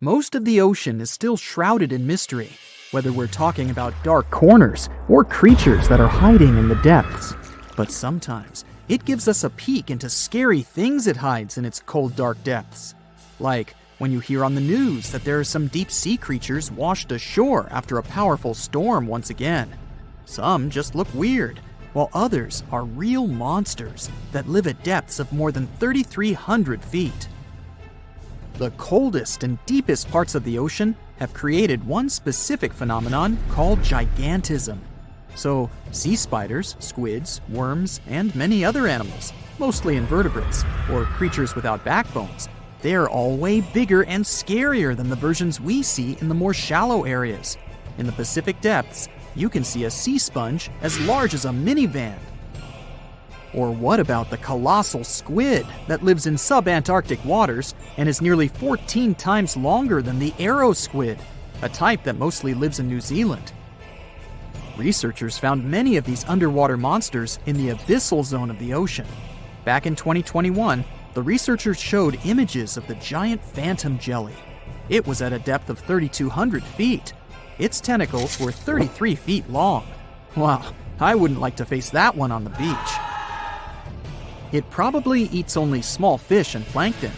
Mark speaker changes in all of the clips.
Speaker 1: Most of the ocean is still shrouded in mystery, whether we're talking about dark corners or creatures that are hiding in the depths. But sometimes, it gives us a peek into scary things it hides in its cold, dark depths. Like when you hear on the news that there are some deep-sea creatures washed ashore after a powerful storm once again. Some just look weird, while others are real monsters that live at depths of more than 3,300 feet. The coldest and deepest parts of the ocean have created one specific phenomenon called gigantism. So, sea spiders, squids, worms, and many other animals, mostly invertebrates, or creatures without backbones, they're all way bigger and scarier than the versions we see in the more shallow areas. In the Pacific depths, you can see a sea sponge as large as a minivan. Or what about the colossal squid that lives in subantarctic waters and is nearly 14 times longer than the arrow squid, a type that mostly lives in New Zealand? Researchers found many of these underwater monsters in the abyssal zone of the ocean. Back in 2021, the researchers showed images of the giant phantom jelly. It was at a depth of 3,200 feet. Its tentacles were 33 feet long. Wow, I wouldn't like to face that one on the beach. It probably eats only small fish and plankton,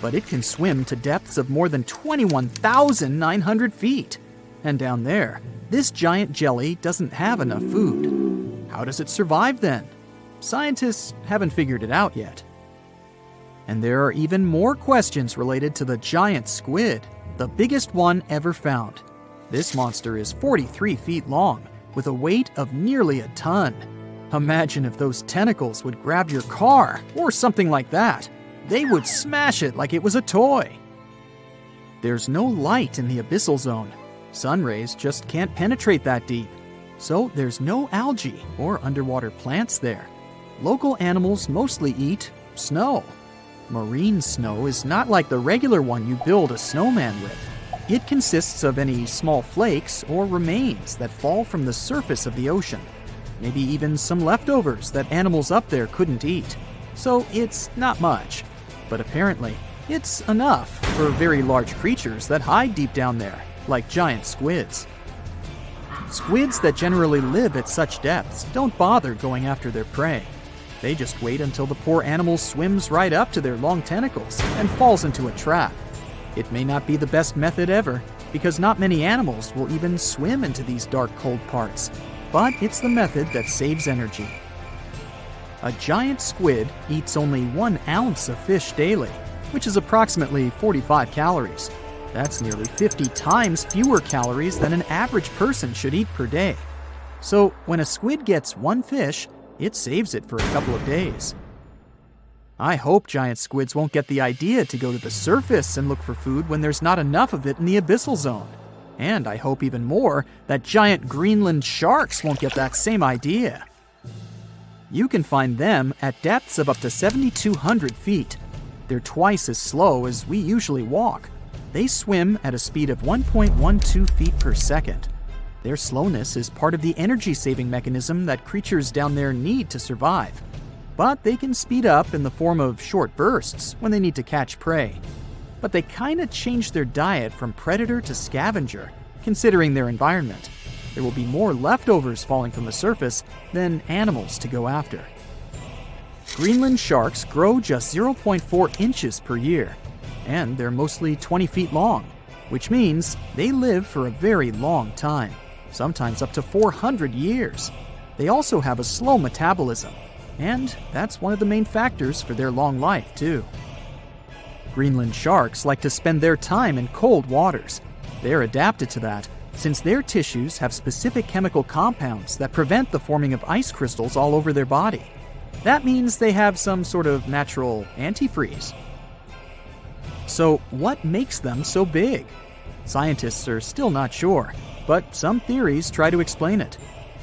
Speaker 1: but it can swim to depths of more than 21,900 feet. And down there, this giant jelly doesn't have enough food. How does it survive then? Scientists haven't figured it out yet. And there are even more questions related to the giant squid, the biggest one ever found. This monster is 43 feet long, with a weight of nearly a ton. Imagine if those tentacles would grab your car, or something like that. They would smash it like it was a toy. There's no light in the abyssal zone. Sun rays just can't penetrate that deep. So there's no algae or underwater plants there. Local animals mostly eat snow. Marine snow is not like the regular one you build a snowman with. It consists of any small flakes or remains that fall from the surface of the ocean. Maybe even some leftovers that animals up there couldn't eat. So it's not much. But apparently, it's enough for very large creatures that hide deep down there, like giant squids. Squids that generally live at such depths don't bother going after their prey. They just wait until the poor animal swims right up to their long tentacles and falls into a trap. It may not be the best method ever, because not many animals will even swim into these dark, cold parts. But it's the method that saves energy. A giant squid eats only 1 ounce of fish daily, which is approximately 45 calories. That's nearly 50 times fewer calories than an average person should eat per day. So when a squid gets 1 fish, it saves it for a couple of days. I hope giant squids won't get the idea to go to the surface and look for food when there's not enough of it in the abyssal zone. And I hope even more that giant Greenland sharks won't get that same idea. You can find them at depths of up to 7,200 feet. They're twice as slow as we usually walk. They swim at a speed of 1.12 feet per second. Their slowness is part of the energy-saving mechanism that creatures down there need to survive. But they can speed up in the form of short bursts when they need to catch prey. But they kinda change their diet from predator to scavenger, considering their environment. There will be more leftovers falling from the surface than animals to go after. Greenland sharks grow just 0.4 inches per year, and they're mostly 20 feet long, which means they live for a very long time, sometimes up to 400 years. They also have a slow metabolism, and that's one of the main factors for their long life, too. Greenland sharks like to spend their time in cold waters. They're adapted to that, since their tissues have specific chemical compounds that prevent the forming of ice crystals all over their body. That means they have some sort of natural antifreeze. So what makes them so big? Scientists are still not sure, but some theories try to explain it.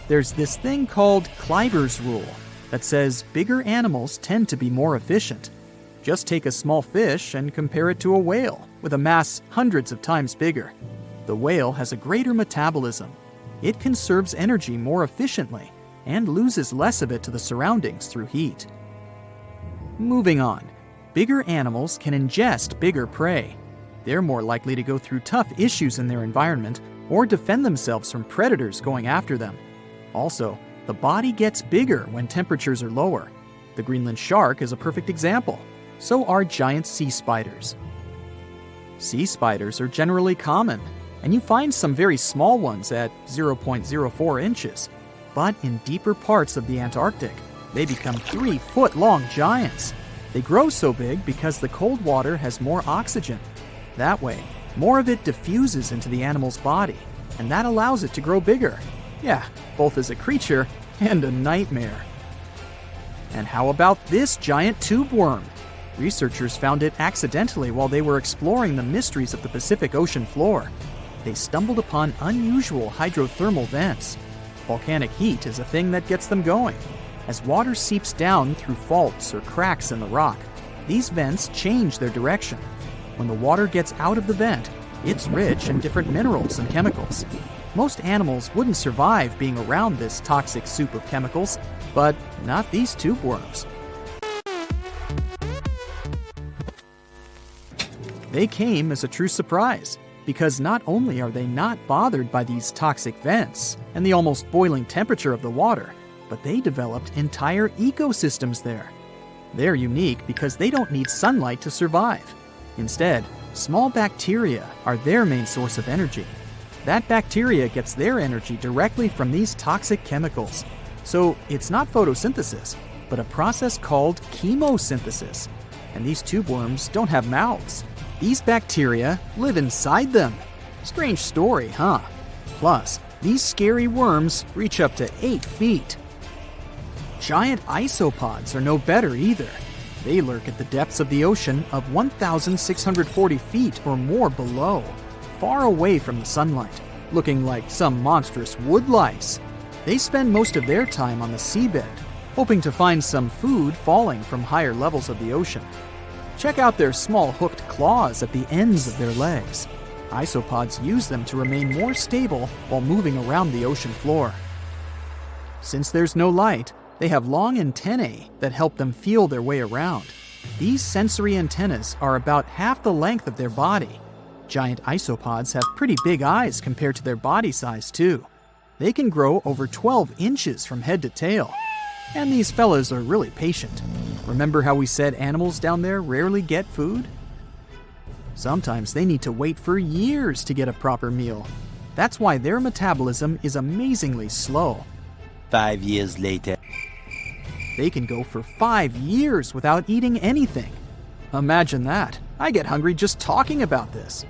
Speaker 1: There's this thing called Kleiber's rule that says bigger animals tend to be more efficient. Just take a small fish and compare it to a whale with a mass hundreds of times bigger. The whale has a greater metabolism. It conserves energy more efficiently and loses less of it to the surroundings through heat. Moving on, bigger animals can ingest bigger prey. They're more likely to go through tough issues in their environment or defend themselves from predators going after them. Also, the body gets bigger when temperatures are lower. The Greenland shark is a perfect example. So are giant sea spiders. Sea spiders are generally common, and you find some very small ones at 0.04 inches. But in deeper parts of the Antarctic, they become 3-foot-long giants. They grow so big because the cold water has more oxygen. That way, more of it diffuses into the animal's body, and that allows it to grow bigger. Yeah, both as a creature and a nightmare. And how about this giant tube worm? Researchers found it accidentally while they were exploring the mysteries of the Pacific Ocean floor. They stumbled upon unusual hydrothermal vents. Volcanic heat is a thing that gets them going. As water seeps down through faults or cracks in the rock, these vents change their direction. When the water gets out of the vent, it's rich in different minerals and chemicals. Most animals wouldn't survive being around this toxic soup of chemicals, but not these tube worms. They came as a true surprise, because not only are they not bothered by these toxic vents and the almost boiling temperature of the water, but they developed entire ecosystems there. They're unique because they don't need sunlight to survive. Instead, small bacteria are their main source of energy. That bacteria gets their energy directly from these toxic chemicals. So it's not photosynthesis, but a process called chemosynthesis. And these tube worms don't have mouths. These bacteria live inside them. Strange story, huh? Plus, these scary worms reach up to 8 feet. Giant isopods are no better either. They lurk at the depths of the ocean of 1,640 feet or more below, far away from the sunlight, looking like some monstrous wood lice. They spend most of their time on the seabed, hoping to find some food falling from higher levels of the ocean. Check out their small hooked claws at the ends of their legs. Isopods use them to remain more stable while moving around the ocean floor. Since there's no light, they have long antennae that help them feel their way around. These sensory antennas are about half the length of their body. Giant isopods have pretty big eyes compared to their body size, too. They can grow over 12 inches from head to tail. And these fellas are really patient. Remember how we said animals down there rarely get food? Sometimes they need to wait for years to get a proper meal. That's why their metabolism is amazingly slow.
Speaker 2: 5 years later.
Speaker 1: They can go for 5 years without eating anything. Imagine that. I get hungry just talking about this.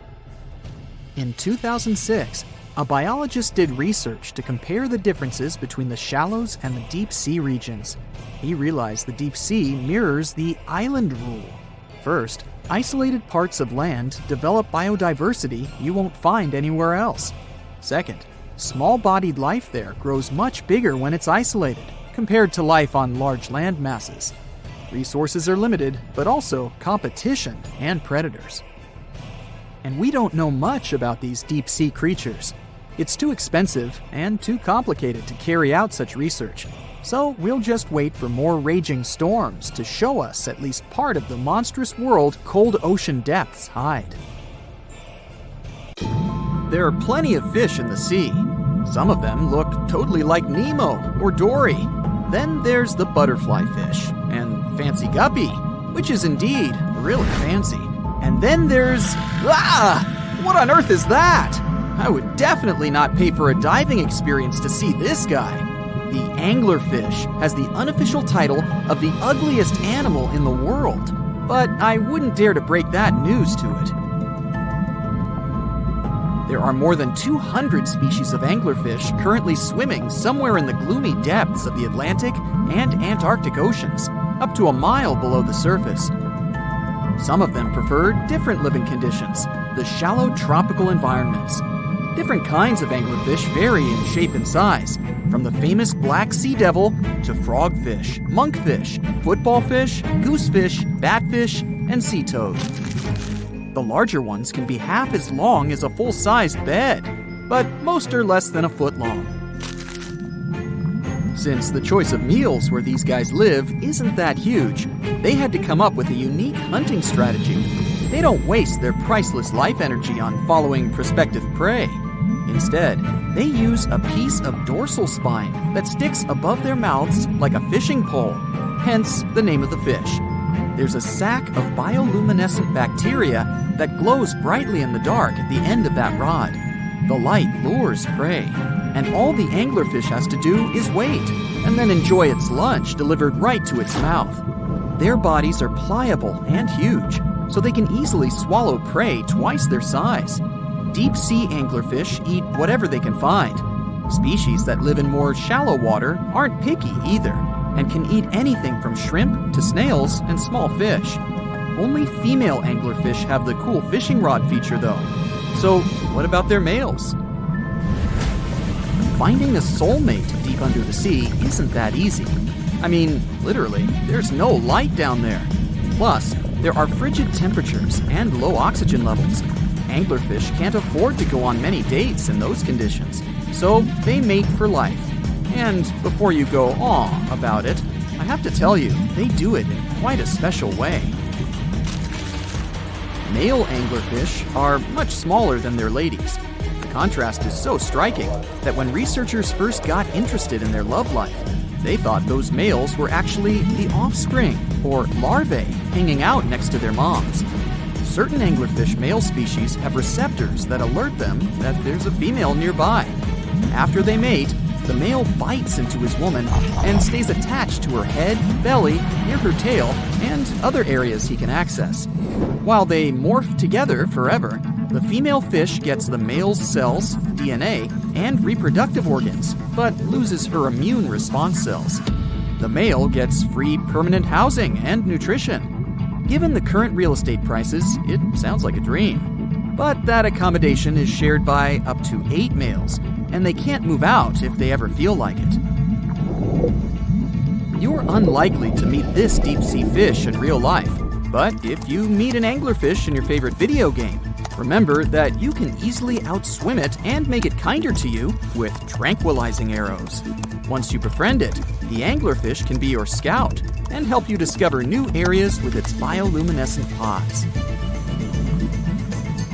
Speaker 1: In 2006, a biologist did research to compare the differences between the shallows and the deep sea regions. He realized the deep sea mirrors the island rule. First, isolated parts of land develop biodiversity you won't find anywhere else. Second, small-bodied life there grows much bigger when it's isolated, compared to life on large land masses. Resources are limited, but also competition and predators. And we don't know much about these deep-sea creatures. It's too expensive and too complicated to carry out such research. So we'll just wait for more raging storms to show us at least part of the monstrous world cold ocean depths hide. There are plenty of fish in the sea. Some of them look totally like Nemo or Dory. Then there's the butterfly fish and fancy guppy, which is indeed really fancy. And then there's... What on earth is that? I would definitely not pay for a diving experience to see this guy. The anglerfish has the unofficial title of the ugliest animal in the world, but I wouldn't dare to break that news to it. There are more than 200 species of anglerfish currently swimming somewhere in the gloomy depths of the Atlantic and Antarctic Oceans, up to a mile below the surface. Some of them prefer different living conditions, the shallow tropical environments. Different kinds of anglerfish vary in shape and size, from the famous black sea devil to frogfish, monkfish, footballfish, goosefish, batfish, and sea toad. The larger ones can be half as long as a full-sized bed, but most are less than a foot long. Since the choice of meals where these guys live isn't that huge, they had to come up with a unique hunting strategy. They don't waste their priceless life energy on following prospective prey. Instead, they use a piece of dorsal spine that sticks above their mouths like a fishing pole, hence the name of the fish. There's a sac of bioluminescent bacteria that glows brightly in the dark at the end of that rod. The light lures prey, and all the anglerfish has to do is wait, and then enjoy its lunch delivered right to its mouth. Their bodies are pliable and huge, so they can easily swallow prey twice their size. Deep-sea anglerfish eat whatever they can find. Species that live in more shallow water aren't picky either, and can eat anything from shrimp to snails and small fish. Only female anglerfish have the cool fishing rod feature though. So what about their males? Finding a soulmate deep under the sea isn't that easy. I mean, literally, there's no light down there. Plus, there are frigid temperatures and low oxygen levels. Anglerfish can't afford to go on many dates in those conditions, so they mate for life. And before you go aw about it, I have to tell you, they do it in quite a special way. Male anglerfish are much smaller than their ladies. The contrast is so striking that when researchers first got interested in their love life, they thought those males were actually the offspring, or larvae, hanging out next to their moms. Certain anglerfish male species have receptors that alert them that there's a female nearby. After they mate, the male bites into his woman and stays attached to her head, belly, near her tail, and other areas he can access. While they morph together forever, the female fish gets the male's cells, DNA, and reproductive organs, but loses her immune response cells. The male gets free permanent housing and nutrition. Given the current real estate prices, it sounds like a dream. But that accommodation is shared by up to 8 males, and they can't move out if they ever feel like it. You're unlikely to meet this deep-sea fish in real life, but if you meet an anglerfish in your favorite video game, remember that you can easily outswim it and make it kinder to you with tranquilizing arrows. Once you befriend it, the anglerfish can be your scout and help you discover new areas with its bioluminescent pods.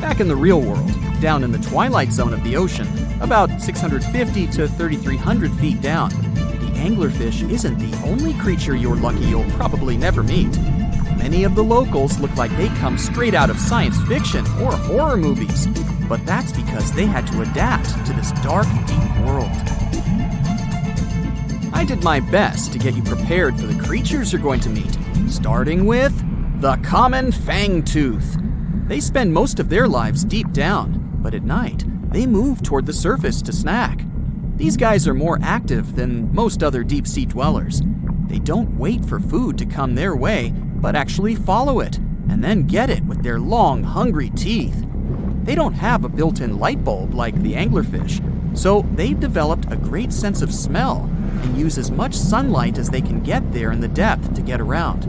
Speaker 1: Back in the real world, down in the twilight zone of the ocean, about 650 to 3,300 feet down, the anglerfish isn't the only creature you're lucky you'll probably never meet. Many of the locals look like they come straight out of science fiction or horror movies, but that's because they had to adapt to this dark, deep world. I did my best to get you prepared for the creatures you're going to meet, starting with the common fangtooth. They spend most of their lives deep down, but at night, they move toward the surface to snack. These guys are more active than most other deep-sea dwellers. They don't wait for food to come their way, but actually follow it, and then get it with their long, hungry teeth. They don't have a built-in light bulb like the anglerfish, so they've developed a great sense of smell and use as much sunlight as they can get there in the depth to get around.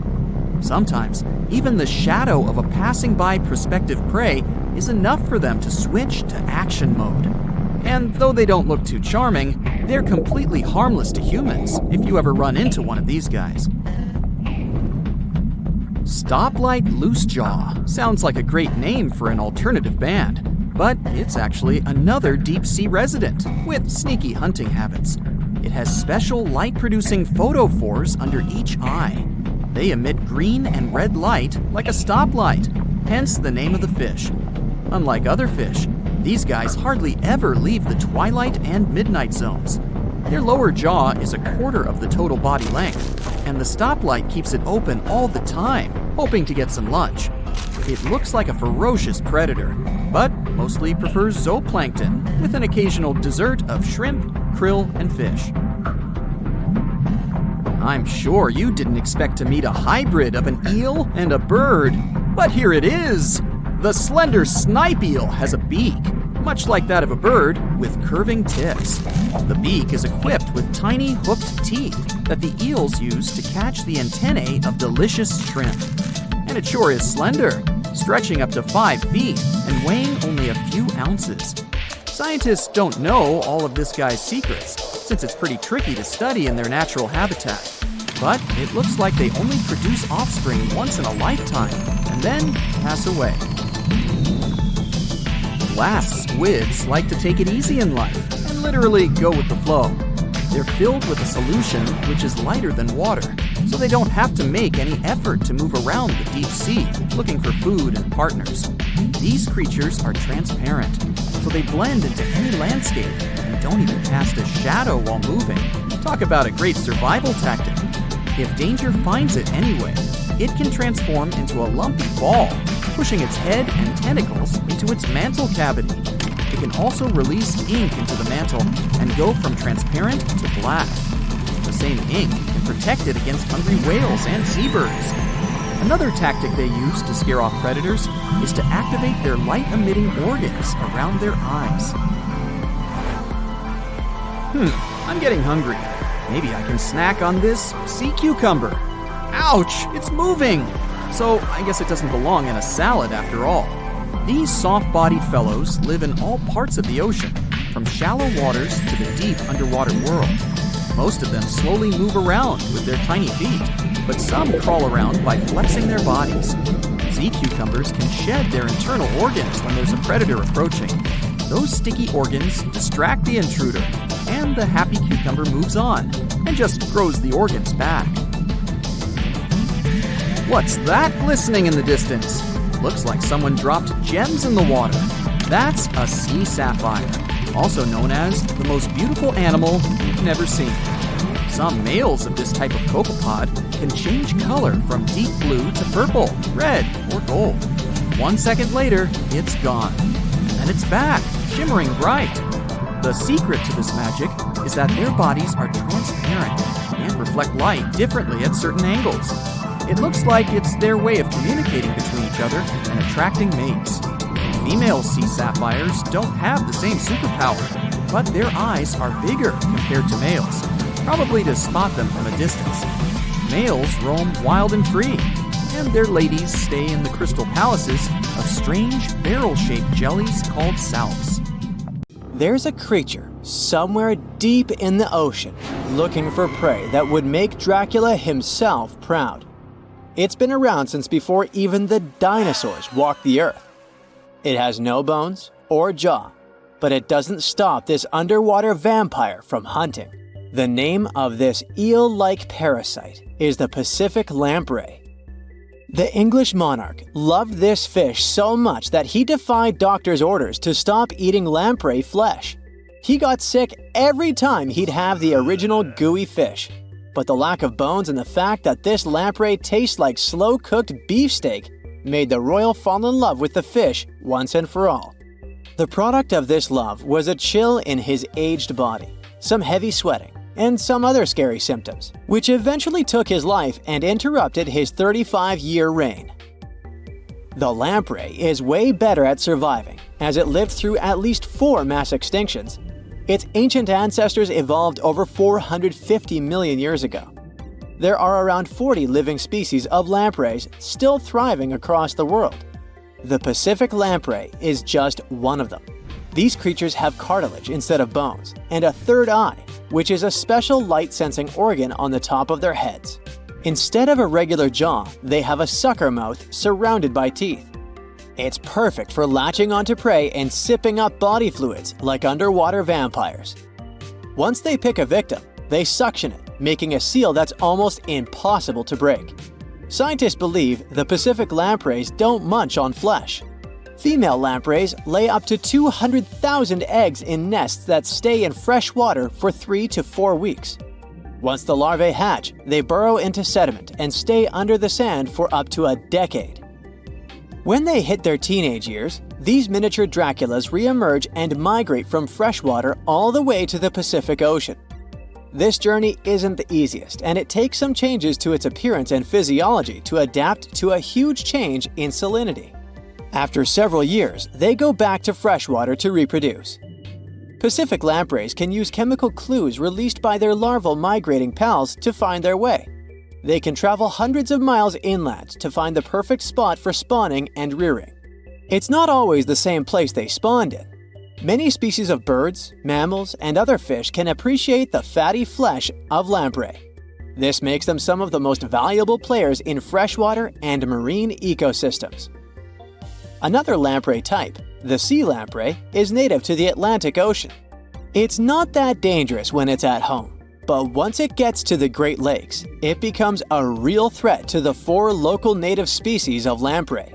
Speaker 1: Sometimes, even the shadow of a passing by prospective prey is enough for them to switch to action mode. And though they don't look too charming, they're completely harmless to humans if you ever run into one of these guys. Stoplight Loosejaw sounds like a great name for an alternative band, but it's actually another deep-sea resident with sneaky hunting habits. It has special light-producing photophores under each eye. They emit green and red light like a stoplight, hence the name of the fish. Unlike other fish, these guys hardly ever leave the twilight and midnight zones. Their lower jaw is a quarter of the total body length, and the stoplight keeps it open all the time, hoping to get some lunch. It looks like a ferocious predator, but mostly prefers zooplankton, with an occasional dessert of shrimp, krill, and fish. I'm sure you didn't expect to meet a hybrid of an eel and a bird, but here it is! The slender snipe eel has a beak, much like that of a bird, with curving tips. The beak is equipped with tiny hooked teeth that the eels use to catch the antennae of delicious shrimp. And it sure is slender, stretching up to 5 feet and weighing only a few ounces. Scientists don't know all of this guy's secrets, since it's pretty tricky to study in their natural habitat. But it looks like they only produce offspring once in a lifetime, and then pass away. Glass squids like to take it easy in life and literally go with the flow. They're filled with a solution which is lighter than water, so they don't have to make any effort to move around the deep sea looking for food and partners. These creatures are transparent, so they blend into any landscape and don't even cast a shadow while moving. Talk about a great survival tactic. If danger finds it anyway, it can transform into a lumpy ball, pushing its head and tentacles into its mantle cavity. It can also release ink into the mantle and go from transparent to black. The same ink can protect it against hungry whales and seabirds. Another tactic they use to scare off predators is to activate their light-emitting organs around their eyes. I'm getting hungry. Maybe I can snack on this sea cucumber. Ouch, it's moving! So I guess it doesn't belong in a salad after all. These soft-bodied fellows live in all parts of the ocean, from shallow waters to the deep underwater world. Most of them slowly move around with their tiny feet, but some crawl around by flexing their bodies. Sea cucumbers can shed their internal organs when there's a predator approaching. Those sticky organs distract the intruder, and the happy cucumber moves on and just grows the organs back. What's that glistening in the distance? Looks like someone dropped gems in the water. That's a sea sapphire, also known as the most beautiful animal you've never seen. Some males of this type of copepod can change color from deep blue to purple, red, or gold. 1 second later, it's gone. And it's back, shimmering bright. The secret to this magic is that their bodies are transparent and reflect light differently at certain angles. It looks like it's their way of communicating between each other and attracting mates. Female sea sapphires don't have the same superpower, but their eyes are bigger compared to males, probably to spot them from a distance. Males roam wild and free, and their ladies stay in the crystal palaces of strange barrel-shaped jellies called salps.
Speaker 3: There's a creature somewhere deep in the ocean looking for prey that would make Dracula himself proud. It's been around since before even the dinosaurs walked the earth. It has no bones or jaw, but it doesn't stop this underwater vampire from hunting. The name of this eel-like parasite is the Pacific lamprey. The English monarch loved this fish so much that he defied doctors' orders to stop eating lamprey flesh. He got sick every time he'd have the original gooey fish. But the lack of bones and the fact that this lamprey tastes like slow-cooked beefsteak made the royal fall in love with the fish once and for all. The product of this love was a chill in his aged body, some heavy sweating, and some other scary symptoms, which eventually took his life and interrupted his 35-year reign. The lamprey is way better at surviving, as it lived through at least 4 mass extinctions. Its ancient ancestors evolved over 450 million years ago. There are around 40 living species of lampreys still thriving across the world. The Pacific lamprey is just one of them. These creatures have cartilage instead of bones, and a third eye, which is a special light-sensing organ on the top of their heads. Instead of a regular jaw, they have a sucker mouth surrounded by teeth. It's perfect for latching onto prey and sipping up body fluids like underwater vampires. Once they pick a victim, they suction it, making a seal that's almost impossible to break. Scientists believe the Pacific lampreys don't munch on flesh. Female lampreys lay up to 200,000 eggs in nests that stay in fresh water for 3 to 4 weeks. Once the larvae hatch, they burrow into sediment and stay under the sand for up to a decade. When they hit their teenage years, these miniature Draculas re-emerge and migrate from freshwater all the way to the Pacific Ocean. This journey isn't the easiest, and it takes some changes to its appearance and physiology to adapt to a huge change in salinity. After several years, they go back to freshwater to reproduce. Pacific lampreys can use chemical clues released by their larval migrating pals to find their way. They can travel hundreds of miles inland to find the perfect spot for spawning and rearing. It's not always the same place they spawned in. Many species of birds, mammals, and other fish can appreciate the fatty flesh of lamprey. This makes them some of the most valuable players in freshwater and marine ecosystems. Another lamprey type, the sea lamprey, is native to the Atlantic Ocean. It's not that dangerous when it's at home, but once it gets to the Great Lakes, it becomes a real threat to the 4 local native species of lamprey.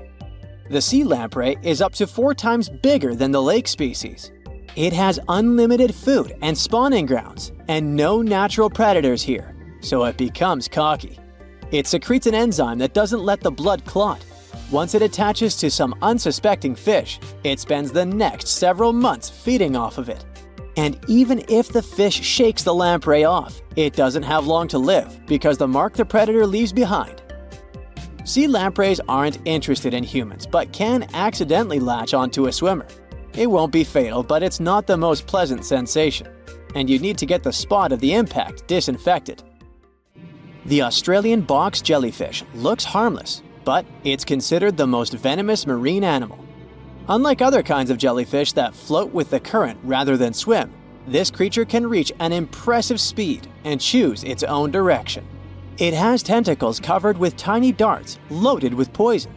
Speaker 3: The sea lamprey is up to 4 times bigger than the lake species. It has unlimited food and spawning grounds, and no natural predators here, so it becomes cocky. It secretes an enzyme that doesn't let the blood clot. Once it attaches to some unsuspecting fish, it spends the next several months feeding off of it. And even if the fish shakes the lamprey off, it doesn't have long to live because the mark the predator leaves behind. Sea lampreys aren't interested in humans, but can accidentally latch onto a swimmer. It won't be fatal, but it's not the most pleasant sensation, and you need to get the spot of the impact disinfected. The Australian box jellyfish looks harmless, but it's considered the most venomous marine animal. Unlike other kinds of jellyfish that float with the current rather than swim, this creature can reach an impressive speed and choose its own direction. It has tentacles covered with tiny darts loaded with poison.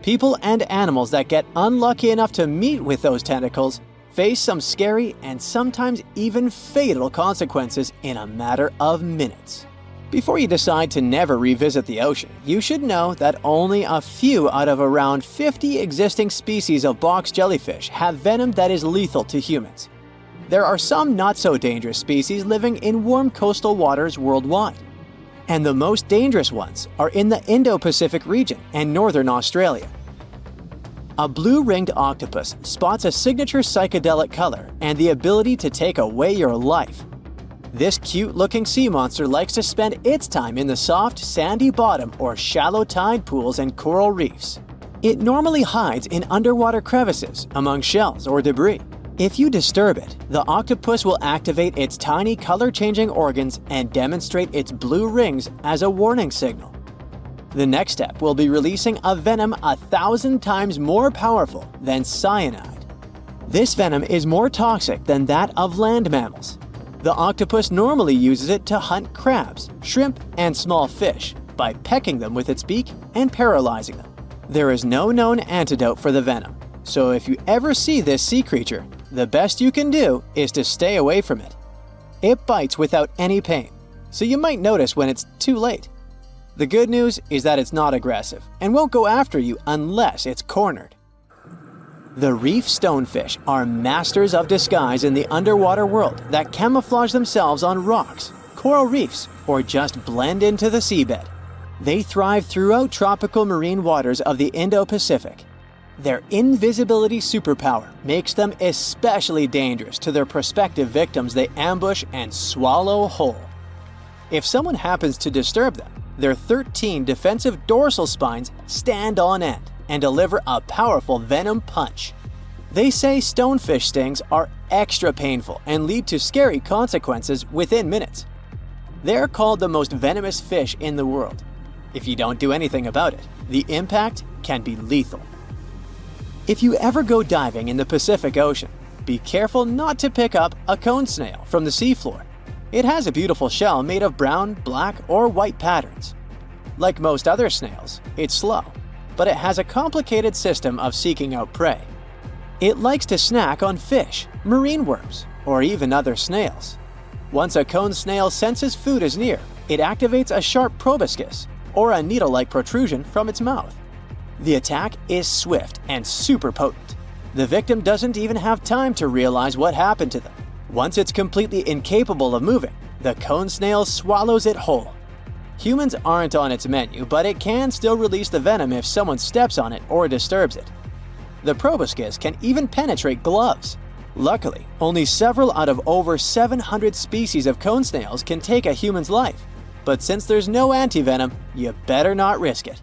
Speaker 3: People and animals that get unlucky enough to meet with those tentacles face some scary and sometimes even fatal consequences in a matter of minutes. Before you decide to never revisit the ocean, you should know that only a few out of around 50 existing species of box jellyfish have venom that is lethal to humans. There are some not-so-dangerous species living in warm coastal waters worldwide. And the most dangerous ones are in the Indo-Pacific region and northern Australia. A blue-ringed octopus spots a signature psychedelic color and the ability to take away your life. This cute-looking sea monster likes to spend its time in the soft, sandy bottom or shallow tide pools and coral reefs. It normally hides in underwater crevices, among shells or debris. If you disturb it, the octopus will activate its tiny color-changing organs and demonstrate its blue rings as a warning signal. The next step will be releasing a venom 1,000 times more powerful than cyanide. This venom is more toxic than that of land mammals. The octopus normally uses it to hunt crabs, shrimp, and small fish by pecking them with its beak and paralyzing them. There is no known antidote for the venom, so if you ever see this sea creature, the best you can do is to stay away from it. It bites without any pain, so you might notice when it's too late. The good news is that it's not aggressive and won't go after you unless it's cornered. The reef stonefish are masters of disguise in the underwater world that camouflage themselves on rocks, coral reefs, or just blend into the seabed. They thrive throughout tropical marine waters of the Indo-Pacific. Their invisibility superpower makes them especially dangerous to their prospective victims they ambush and swallow whole. If someone happens to disturb them, their 13 defensive dorsal spines stand on end and deliver a powerful venom punch. They say stonefish stings are extra painful and lead to scary consequences within minutes. They're called the most venomous fish in the world. If you don't do anything about it, the impact can be lethal. If you ever go diving in the Pacific Ocean, be careful not to pick up a cone snail from the seafloor. It has a beautiful shell made of brown, black, or white patterns. Like most other snails, it's slow, but it has a complicated system of seeking out prey. It likes to snack on fish, marine worms, or even other snails. Once a cone snail senses food is near, it activates a sharp proboscis, or a needle-like protrusion from its mouth. The attack is swift and super potent. The victim doesn't even have time to realize what happened to them. Once it's completely incapable of moving, the cone snail swallows it whole. Humans aren't on its menu, but it can still release the venom if someone steps on it or disturbs it. The proboscis can even penetrate gloves. Luckily, only several out of over 700 species of cone snails can take a human's life. But since there's no antivenom, you better not risk it.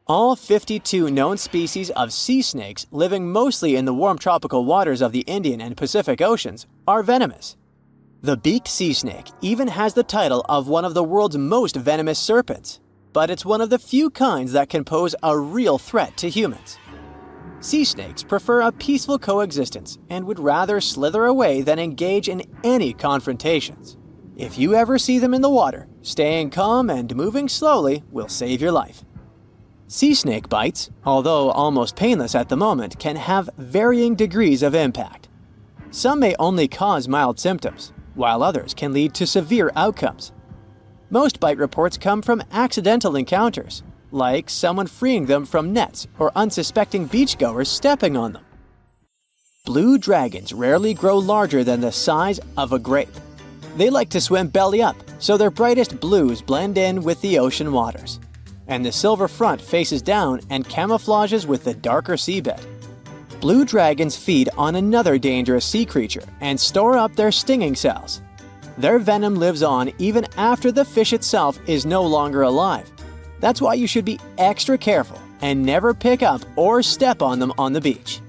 Speaker 3: All 52 known species of sea snakes living mostly in the warm tropical waters of the Indian and Pacific Oceans are venomous. The beaked sea snake even has the title of one of the world's most venomous serpents, but it's one of the few kinds that can pose a real threat to humans. Sea snakes prefer a peaceful coexistence and would rather slither away than engage in any confrontations. If you ever see them in the water, staying calm and moving slowly will save your life. Sea snake bites, although almost painless at the moment, can have varying degrees of impact. Some may only cause mild symptoms, while others can lead to severe outcomes. Most bite reports come from accidental encounters, like someone freeing them from nets or unsuspecting beachgoers stepping on them. Blue dragons rarely grow larger than the size of a grape. They like to swim belly up, so their brightest blues blend in with the ocean waters. And the silver front faces down and camouflages with the darker seabed. Blue dragons feed on another dangerous sea creature and store up their stinging cells. Their venom lives on even after the fish itself is no longer alive. That's why you should be extra careful and never pick up or step on them on the beach.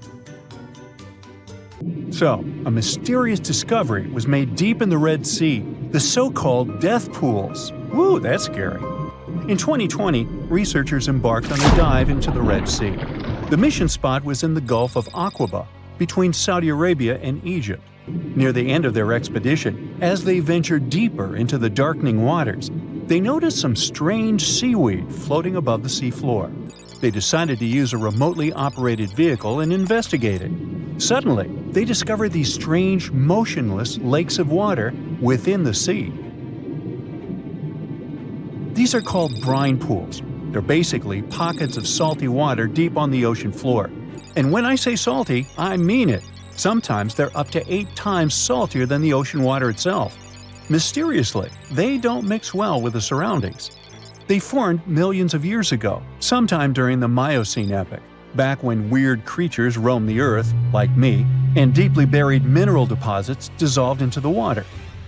Speaker 4: So, a mysterious discovery was made deep in the Red Sea, the so-called death pools. Woo, that's scary. In 2020, researchers embarked on a dive into the Red Sea. The mission spot was in the Gulf of Aqaba, between Saudi Arabia and Egypt. Near the end of their expedition, as they ventured deeper into the darkening waters, they noticed some strange seaweed floating above the seafloor. They decided to use a remotely operated vehicle and investigate it. Suddenly, they discovered these strange, motionless lakes of water within the sea. These are called brine pools. They're basically pockets of salty water deep on the ocean floor. And when I say salty, I mean it. Sometimes they're up to 8 times saltier than the ocean water itself. Mysteriously, they don't mix well with the surroundings. They formed millions of years ago, sometime during the Miocene epoch, back when weird creatures roamed the earth, like me, and deeply buried mineral deposits dissolved into the water.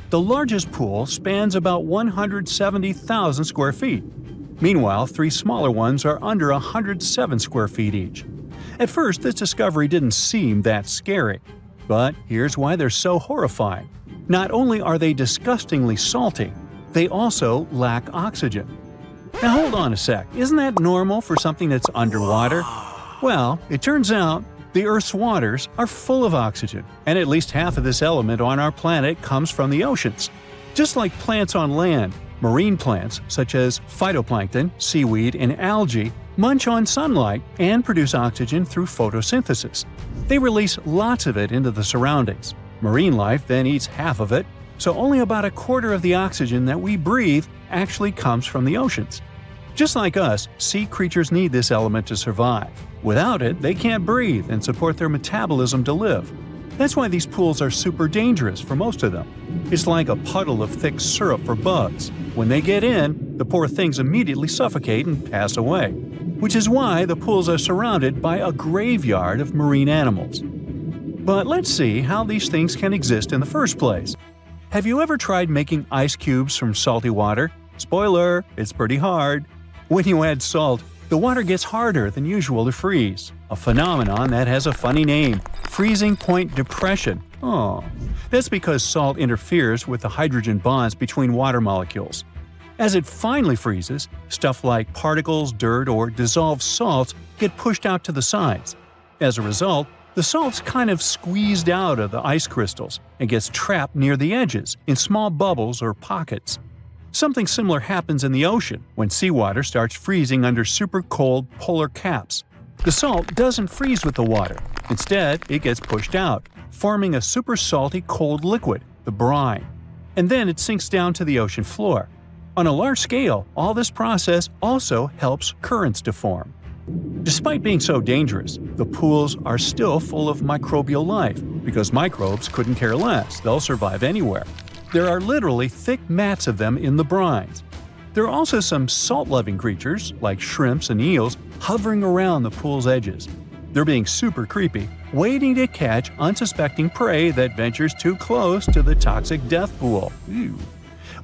Speaker 4: The largest pool spans about 170,000 square feet. Meanwhile, 3 smaller ones are under 107 square feet each. At first, this discovery didn't seem that scary. But here's why they're so horrifying. Not only are they disgustingly salty, they also lack oxygen. Now hold on a sec, isn't that normal for something that's underwater? Well, it turns out the Earth's waters are full of oxygen, and at least half of this element on our planet comes from the oceans. Just like plants on land, marine plants such as phytoplankton, seaweed, and algae munch on sunlight and produce oxygen through photosynthesis. They release lots of it into the surroundings. Marine life then eats half of it, so only about a quarter of the oxygen that we breathe actually comes from the oceans. Just like us, sea creatures need this element to survive. Without it, they can't breathe and support their metabolism to live. That's why these pools are super dangerous for most of them. It's like a puddle of thick syrup for bugs. When they get in, the poor things immediately suffocate and pass away. Which is why the pools are surrounded by a graveyard of marine animals. But let's see how these things can exist in the first place. Have you ever tried making ice cubes from salty water? Spoiler, it's pretty hard. When you add salt, the water gets harder than usual to freeze, a phenomenon that has a funny name, freezing point depression. Oh, that's because salt interferes with the hydrogen bonds between water molecules. As it finally freezes, stuff like particles, dirt, or dissolved salts get pushed out to the sides. As a result, the salt's kind of squeezed out of the ice crystals and gets trapped near the edges in small bubbles or pockets. Something similar happens in the ocean when seawater starts freezing under super cold polar caps. The salt doesn't freeze with the water. Instead, it gets pushed out, forming a super salty cold liquid, the brine. And then it sinks down to the ocean floor. On a large scale, all this process also helps currents to form. Despite being so dangerous, the pools are still full of microbial life, because microbes couldn't care less, they'll survive anywhere. There are literally thick mats of them in the brines. There are also some salt-loving creatures, like shrimps and eels, hovering around the pool's edges. They're being super creepy, waiting to catch unsuspecting prey that ventures too close to the toxic death pool. Ew.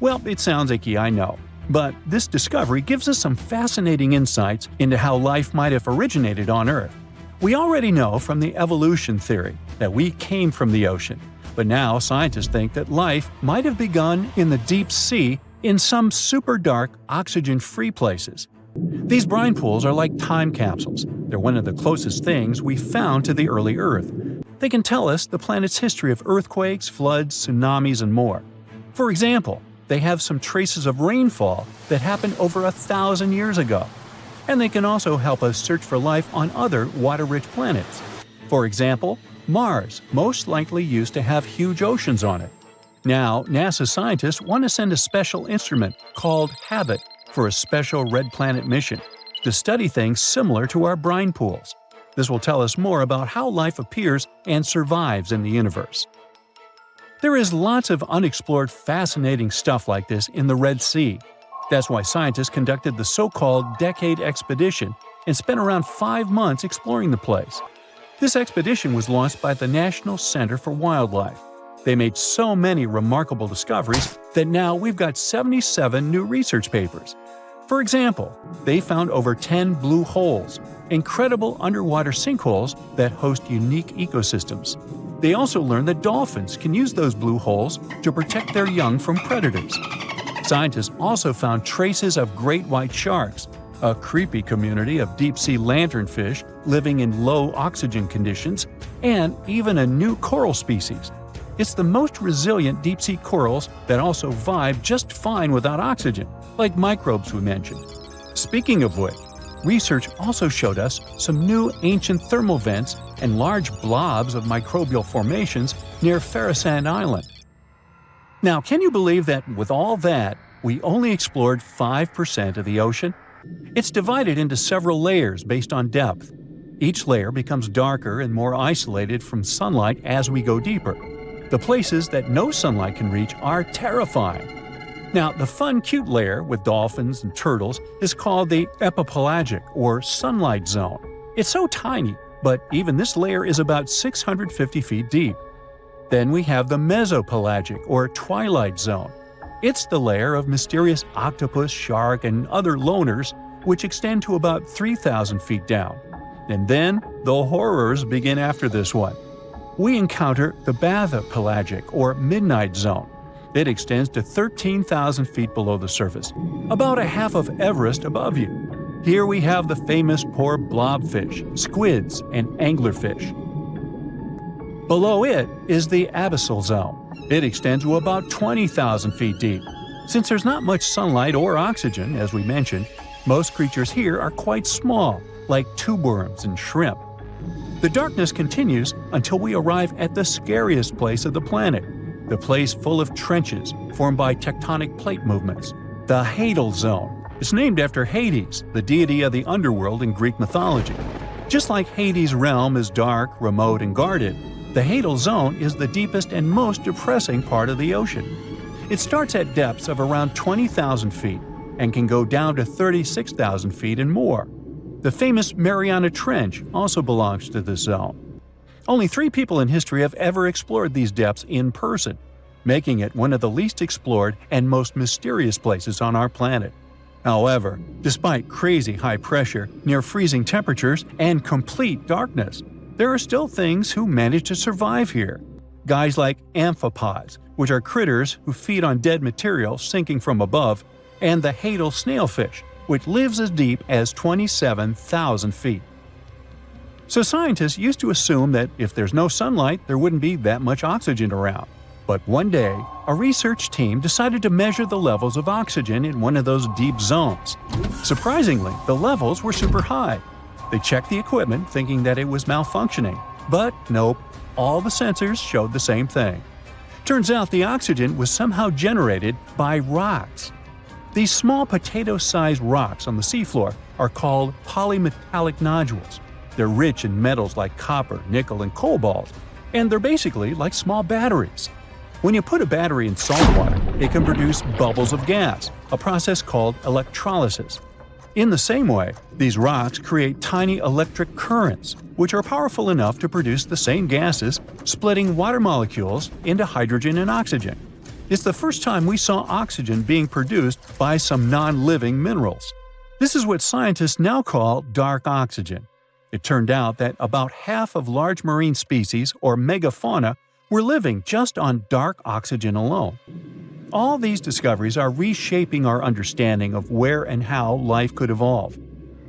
Speaker 4: Well, it sounds icky, I know. But this discovery gives us some fascinating insights into how life might have originated on Earth. We already know from the evolution theory that we came from the ocean, but now scientists think that life might have begun in the deep sea in some super dark, oxygen-free places. These brine pools are like time capsules. They're one of the closest things we've found to the early Earth. They can tell us the planet's history of earthquakes, floods, tsunamis, and more. For example, they have some traces of rainfall that happened over 1,000 years ago. And they can also help us search for life on other water-rich planets. For example, Mars most likely used to have huge oceans on it. Now, NASA scientists want to send a special instrument called HABIT for a special red planet mission to study things similar to our brine pools. This will tell us more about how life appears and survives in the universe. There is lots of unexplored fascinating stuff like this in the Red Sea. That's why scientists conducted the so-called Decade Expedition and spent around 5 months exploring the place. This expedition was launched by the National Center for Wildlife. They made so many remarkable discoveries that now we've got 77 new research papers. For example, they found over 10 blue holes, incredible underwater sinkholes that host unique ecosystems. They also learned that dolphins can use those blue holes to protect their young from predators. Scientists also found traces of great white sharks, a creepy community of deep-sea lanternfish living in low oxygen conditions, and even a new coral species. It's the most resilient deep-sea corals that also vibe just fine without oxygen, like microbes we mentioned. Speaking of which, research also showed us some new ancient thermal vents and large blobs of microbial formations near Farasand Island. Now, can you believe that with all that, we only explored 5% of the ocean? It's divided into several layers based on depth. Each layer becomes darker and more isolated from sunlight as we go deeper. The places that no sunlight can reach are terrifying. Now, the fun, cute layer with dolphins and turtles is called the epipelagic or sunlight zone. It's so tiny, but even this layer is about 650 feet deep. Then we have the mesopelagic or twilight zone. It's the layer of mysterious octopus, shark, and other loners, which extend to about 3,000 feet down. And then the horrors begin after this one. We encounter the bathypelagic or midnight zone. It extends to 13,000 feet below the surface, about a half of Everest above you. Here we have the famous poor blobfish, squids, and anglerfish. Below it is the abyssal zone. It extends to about 20,000 feet deep. Since there's not much sunlight or oxygen, as we mentioned, most creatures here are quite small, like tube worms and shrimp. The darkness continues until we arrive at the scariest place of the planet, the place full of trenches formed by tectonic plate movements, the Hadal Zone. It's named after Hades, the deity of the underworld in Greek mythology. Just like Hades' realm is dark, remote, and guarded, the Hadal Zone is the deepest and most depressing part of the ocean. It starts at depths of around 20,000 feet and can go down to 36,000 feet and more. The famous Mariana Trench also belongs to this zone. Only 3 people in history have ever explored these depths in person, making it one of the least explored and most mysterious places on our planet. However, despite crazy high pressure, near freezing temperatures, and complete darkness, there are still things who manage to survive here. Guys like amphipods, which are critters who feed on dead material sinking from above, and the Hadal snailfish, which lives as deep as 27,000 feet. So scientists used to assume that if there's no sunlight, there wouldn't be that much oxygen around. But one day, a research team decided to measure the levels of oxygen in one of those deep zones. Surprisingly, the levels were super high. They checked the equipment thinking that it was malfunctioning, but nope, all the sensors showed the same thing. Turns out the oxygen was somehow generated by rocks. These small potato-sized rocks on the seafloor are called polymetallic nodules. They're rich in metals like copper, nickel, and cobalt, and they're basically like small batteries. When you put a battery in salt water, it can produce bubbles of gas, a process called electrolysis. In the same way, these rocks create tiny electric currents, which are powerful enough to produce the same gases, splitting water molecules into hydrogen and oxygen. It's the first time we saw oxygen being produced by some non-living minerals. This is what scientists now call dark oxygen. It turned out that about half of large marine species, or megafauna, were living just on dark oxygen alone. All these discoveries are reshaping our understanding of where and how life could evolve.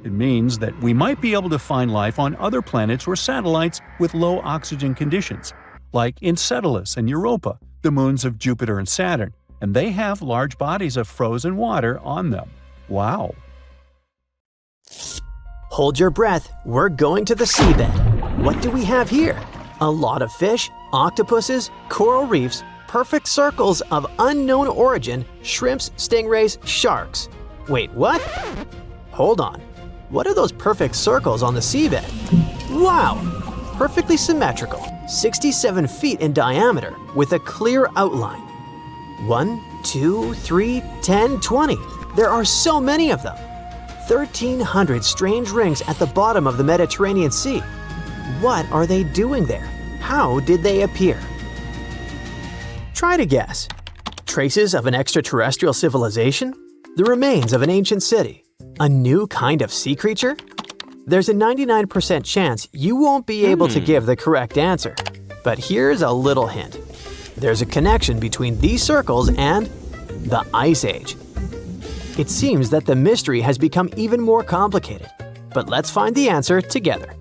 Speaker 4: It means that we might be able to find life on other planets or satellites with low oxygen conditions, like Enceladus and Europa, the moons of Jupiter and Saturn, and they have large bodies of frozen water on them. Wow!
Speaker 3: Hold your breath, we're going to the seabed. What do we have here? A lot of fish, octopuses, coral reefs, perfect circles of unknown origin, shrimps, stingrays, sharks. Wait, what? Hold on. What are those perfect circles on the seabed? Wow! Perfectly symmetrical, 67 feet in diameter with a clear outline. 1, 2, 3, 10, 20. There are so many of them. 1,300 strange rings at the bottom of the Mediterranean Sea. What are they doing there? How did they appear? Try to guess. Traces of an extraterrestrial civilization? The remains of an ancient city? A new kind of sea creature? There's a 99% chance you won't be able to give the correct answer. But here's a little hint. There's a connection between these circles and the Ice Age. It seems that the mystery has become even more complicated, but let's find the answer together.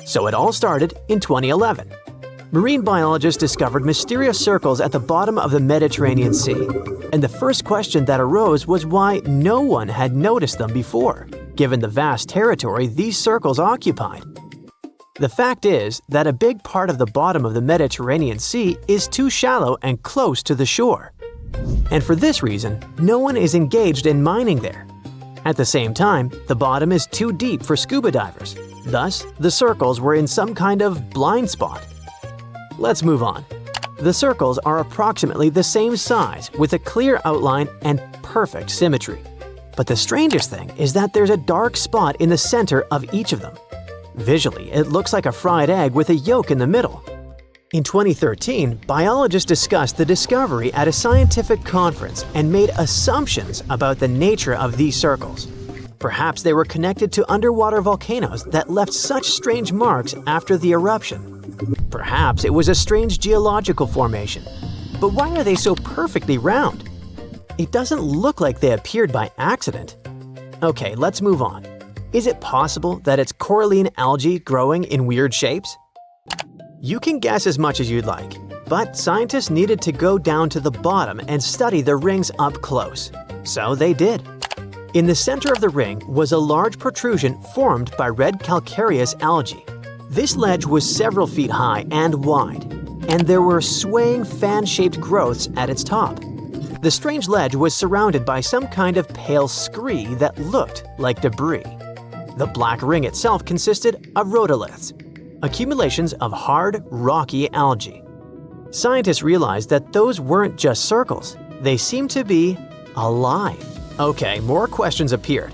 Speaker 3: So it all started in 2011. Marine biologists discovered mysterious circles at the bottom of the Mediterranean Sea, and the first question that arose was why no one had noticed them before, given the vast territory these circles occupied. The fact is that a big part of the bottom of the Mediterranean Sea is too shallow and close to the shore. And for this reason, no one is engaged in mining there. At the same time, the bottom is too deep for scuba divers. Thus, the circles were in some kind of blind spot. Let's move on. The circles are approximately the same size with a clear outline and perfect symmetry. But the strangest thing is that there's a dark spot in the center of each of them. Visually, it looks like a fried egg with a yolk in the middle. In 2013, biologists discussed the discovery at a scientific conference and made assumptions about the nature of these circles. Perhaps they were connected to underwater volcanoes that left such strange marks after the eruption. Perhaps it was a strange geological formation. But why are they so perfectly round? It doesn't look like they appeared by accident. Okay, let's move on. Is it possible that it's coralline algae growing in weird shapes? You can guess as much as you'd like, but scientists needed to go down to the bottom and study the rings up close. So they did. In the center of the ring was a large protrusion formed by red calcareous algae. This ledge was several feet high and wide, and there were swaying fan-shaped growths at its top. The strange ledge was surrounded by some kind of pale scree that looked like debris. The black ring itself consisted of rhodoliths, accumulations of hard, rocky algae. Scientists realized that those weren't just circles. They seemed to be alive. Okay, more questions appeared.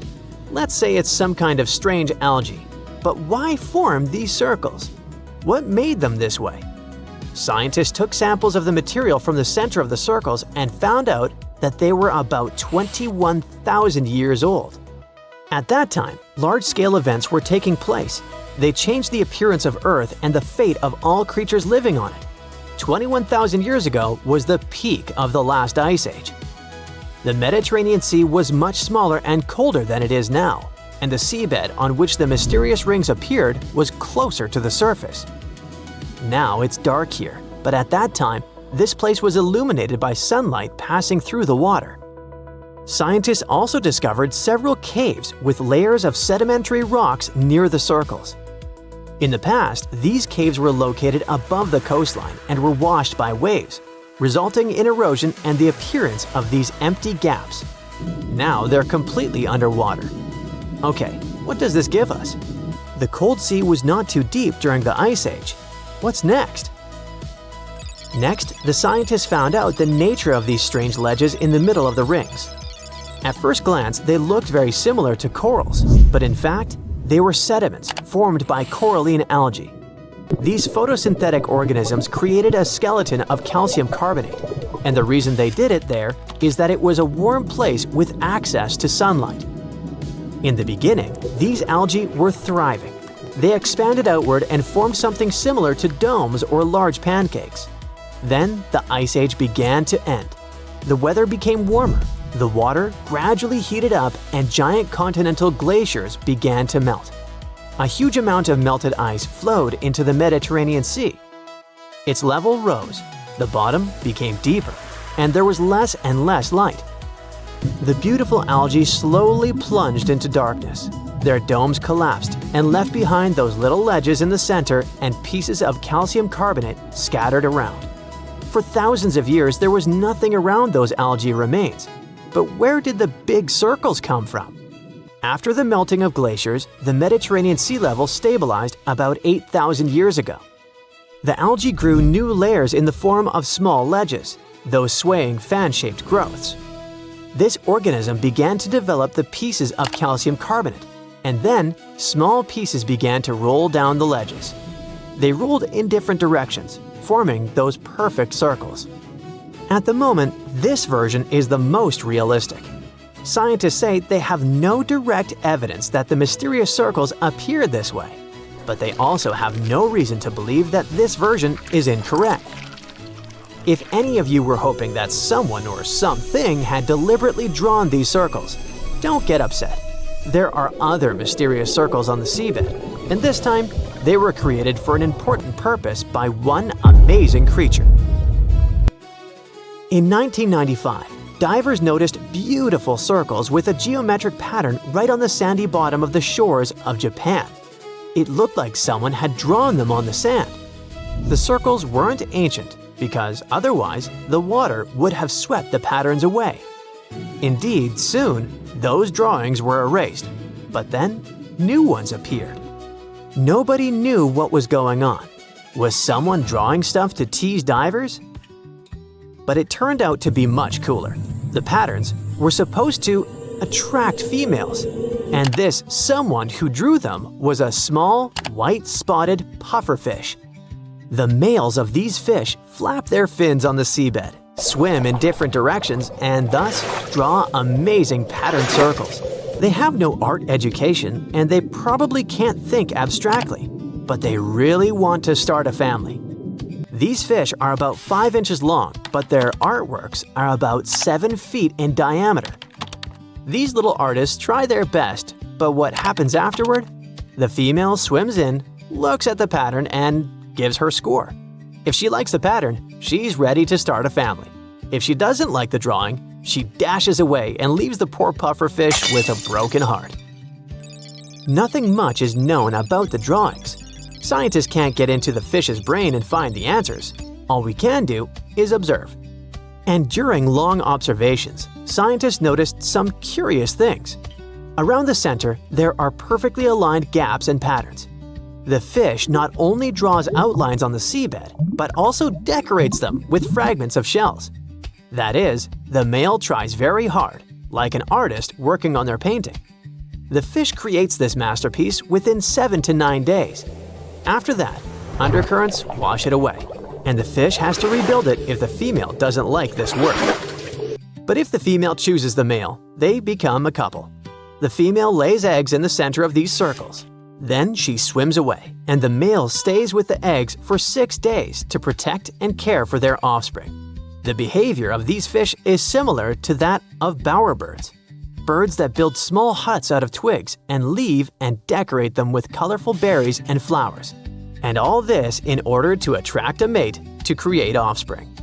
Speaker 3: Let's say it's some kind of strange algae. But why form these circles? What made them this way? Scientists took samples of the material from the center of the circles and found out that they were about 21,000 years old. At that time, large-scale events were taking place. They changed the appearance of Earth and the fate of all creatures living on it. 21,000 years ago was the peak of the last ice age. The Mediterranean Sea was much smaller and colder than it is now, and the seabed on which the mysterious rings appeared was closer to the surface. Now it's dark here, but at that time, this place was illuminated by sunlight passing through the water. Scientists also discovered several caves with layers of sedimentary rocks near the circles. In the past, these caves were located above the coastline and were washed by waves, resulting in erosion and the appearance of these empty gaps. Now they're completely underwater. Okay, what does this give us? The cold sea was not too deep during the Ice Age. What's next? Next, the scientists found out the nature of these strange ledges in the middle of the rings. At first glance, they looked very similar to corals, but in fact, they were sediments formed by coralline algae. These photosynthetic organisms created a skeleton of calcium carbonate, and the reason they did it there is that it was a warm place with access to sunlight. In the beginning, these algae were thriving. They expanded outward and formed something similar to domes or large pancakes. Then the Ice Age began to end. The weather became warmer, the water gradually heated up, and giant continental glaciers began to melt. A huge amount of melted ice flowed into the Mediterranean Sea. Its level rose, the bottom became deeper, and there was less and less light. The beautiful algae slowly plunged into darkness. Their domes collapsed and left behind those little ledges in the center and pieces of calcium carbonate scattered around. For thousands of years, there was nothing around those algae remains. But where did the big circles come from? After the melting of glaciers, the Mediterranean sea level stabilized about 8,000 years ago. The algae grew new layers in the form of small ledges, those swaying fan-shaped growths. This organism began to develop the pieces of calcium carbonate, and then small pieces began to roll down the ledges. They rolled in different directions, forming those perfect circles. At the moment, this version is the most realistic. Scientists say they have no direct evidence that the mysterious circles appear this way, but they also have no reason to believe that this version is incorrect. If any of you were hoping that someone or something had deliberately drawn these circles, don't get upset. There are other mysterious circles on the seabed, and this time they were created for an important purpose by one amazing creature. In 1995, divers noticed beautiful circles with a geometric pattern right on the sandy bottom of the shores of Japan. It looked like someone had drawn them on the sand. The circles weren't ancient because otherwise the water would have swept the patterns away. Indeed, soon those drawings were erased, but then new ones appeared. Nobody knew what was going on. Was someone drawing stuff to tease divers? But it turned out to be much cooler. The patterns were supposed to attract females, and this someone who drew them was a small, white-spotted pufferfish. The males of these fish flap their fins on the seabed, swim in different directions, and thus draw amazing patterned circles. They have no art education, and they probably can't think abstractly, but they really want to start a family. These fish are about 5 inches long, but their artworks are about 7 feet in diameter. These little artists try their best, but what happens afterward? The female swims in, looks at the pattern, and gives her score. If she likes the pattern, she's ready to start a family. If she doesn't like the drawing, she dashes away and leaves the poor pufferfish with a broken heart. Nothing much is known about the drawings. Scientists can't get into the fish's brain and find the answers. All we can do is observe. And during long observations, scientists noticed some curious things. Around the center, there are perfectly aligned gaps and patterns. The fish not only draws outlines on the seabed, but also decorates them with fragments of shells. That is, the male tries very hard, like an artist working on their painting. The fish creates this masterpiece within 7 to 9 days. After that, undercurrents wash it away, and the fish has to rebuild it if the female doesn't like this work. But if the female chooses the male, they become a couple. The female lays eggs in the center of these circles. Then she swims away, and the male stays with the eggs for 6 days to protect and care for their offspring. The behavior of these fish is similar to that of bowerbirds, birds that build small huts out of twigs and leave and decorate them with colorful berries and flowers. And all this in order to attract a mate to create offspring.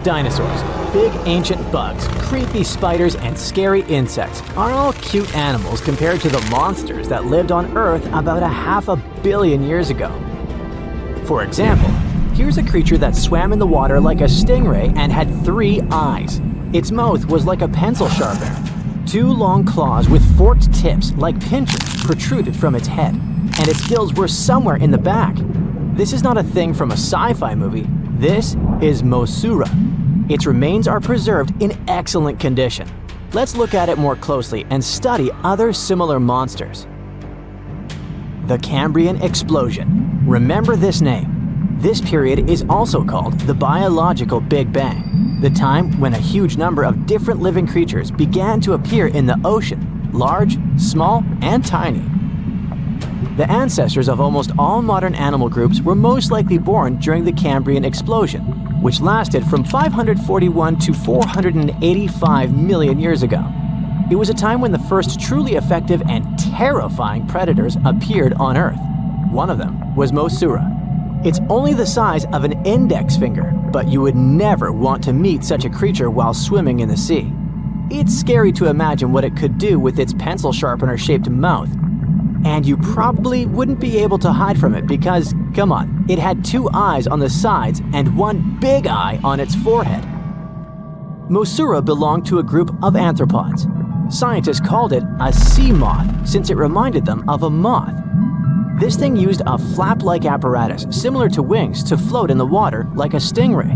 Speaker 3: Dinosaurs, big ancient bugs, creepy spiders, and scary insects are all cute animals compared to the monsters that lived on Earth about 500 million years ago. For example, here's a creature that swam in the water like a stingray and had 3 eyes. Its mouth was like a pencil sharpener. 2 long claws with forked tips like pincers protruded from its head, and its gills were somewhere in the back. This is not a thing from a sci-fi movie. This is Mosura. Its remains are preserved in excellent condition. Let's look at it more closely and study other similar monsters. The Cambrian Explosion. Remember this name. This period is also called the biological Big Bang, the time when a huge number of different living creatures began to appear in the ocean, large, small, and tiny. The ancestors of almost all modern animal groups were most likely born during the Cambrian Explosion, which lasted from 541 to 485 million years ago. It was a time when the first truly effective and terrifying predators appeared on Earth. One of them was Mosura. It's only the size of an index finger, but you would never want to meet such a creature while swimming in the sea. It's scary to imagine what it could do with its pencil sharpener-shaped mouth. And you probably wouldn't be able to hide from it because, come on, it had 2 eyes on the sides and 1 big eye on its forehead. Mosura belonged to a group of arthropods. Scientists called it a sea moth since it reminded them of a moth. This thing used a flap-like apparatus similar to wings to float in the water like a stingray.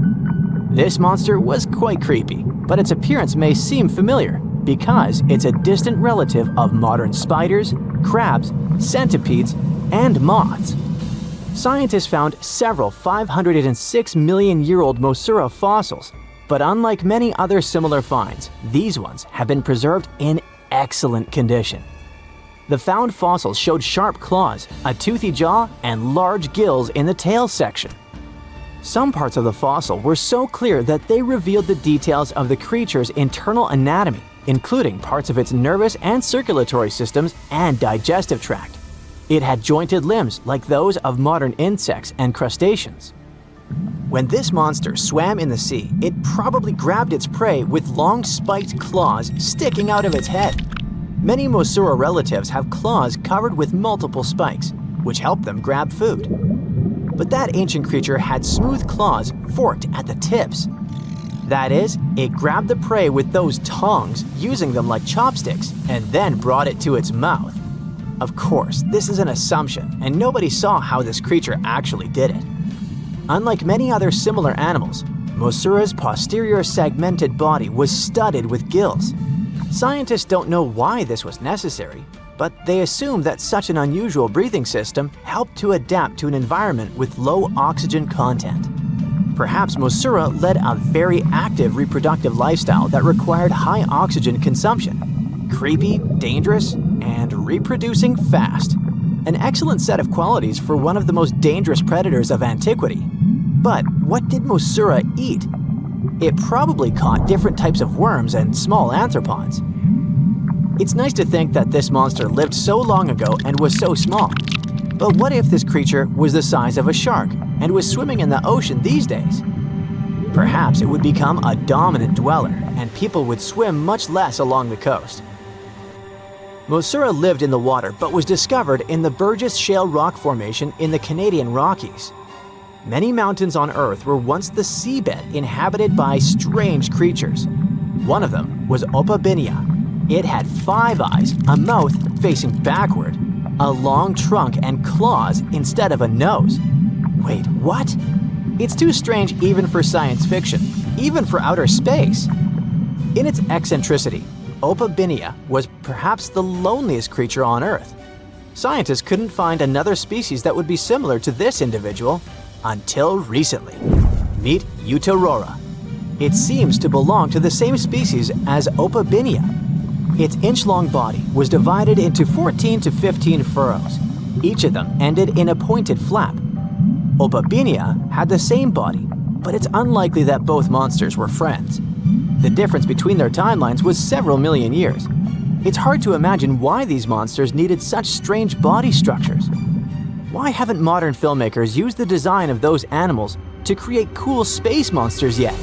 Speaker 3: This monster was quite creepy, but its appearance may seem familiar because it's a distant relative of modern spiders, crabs, centipedes, and moths. Scientists found several 506 million-year-old Mosura fossils, but unlike many other similar finds, these ones have been preserved in excellent condition. The found fossils showed sharp claws, a toothy jaw, and large gills in the tail section. Some parts of the fossil were so clear that they revealed the details of the creature's internal anatomy, including parts of its nervous and circulatory systems and digestive tract. It had jointed limbs like those of modern insects and crustaceans. When this monster swam in the sea, it probably grabbed its prey with long spiked claws sticking out of its head. Many Mosura relatives have claws covered with multiple spikes, which help them grab food. But that ancient creature had smooth claws forked at the tips. That is, it grabbed the prey with those tongs, using them like chopsticks, and then brought it to its mouth. Of course, this is an assumption, and nobody saw how this creature actually did it. Unlike many other similar animals, Mosura's posterior segmented body was studded with gills. Scientists don't know why this was necessary, but they assume that such an unusual breathing system helped to adapt to an environment with low oxygen content. Perhaps Mosura led a very active reproductive lifestyle that required high oxygen consumption. Creepy, dangerous, and reproducing fast. An excellent set of qualities for one of the most dangerous predators of antiquity. But what did Mosura eat? It probably caught different types of worms and small arthropods. It's nice to think that this monster lived so long ago and was so small. But what if this creature was the size of a shark and was swimming in the ocean these days? Perhaps it would become a dominant dweller and people would swim much less along the coast. Mosura lived in the water but was discovered in the Burgess Shale rock formation in the Canadian Rockies. Many mountains on Earth were once the seabed inhabited by strange creatures. One of them was Opabinia. It had 5 eyes, a mouth facing backward, a long trunk and claws instead of a nose. Wait, what? It's too strange even for science fiction, even for outer space. In its eccentricity, Opabinia was perhaps the loneliest creature on Earth. Scientists couldn't find another species that would be similar to this individual until recently. Meet Utaurora. It seems to belong to the same species as Opabinia. Its inch-long body was divided into 14 to 15 furrows. Each of them ended in a pointed flap. Opabinia had the same body, but it's unlikely that both monsters were friends. The difference between their timelines was several million years. It's hard to imagine why these monsters needed such strange body structures. Why haven't modern filmmakers used the design of those animals to create cool space monsters yet?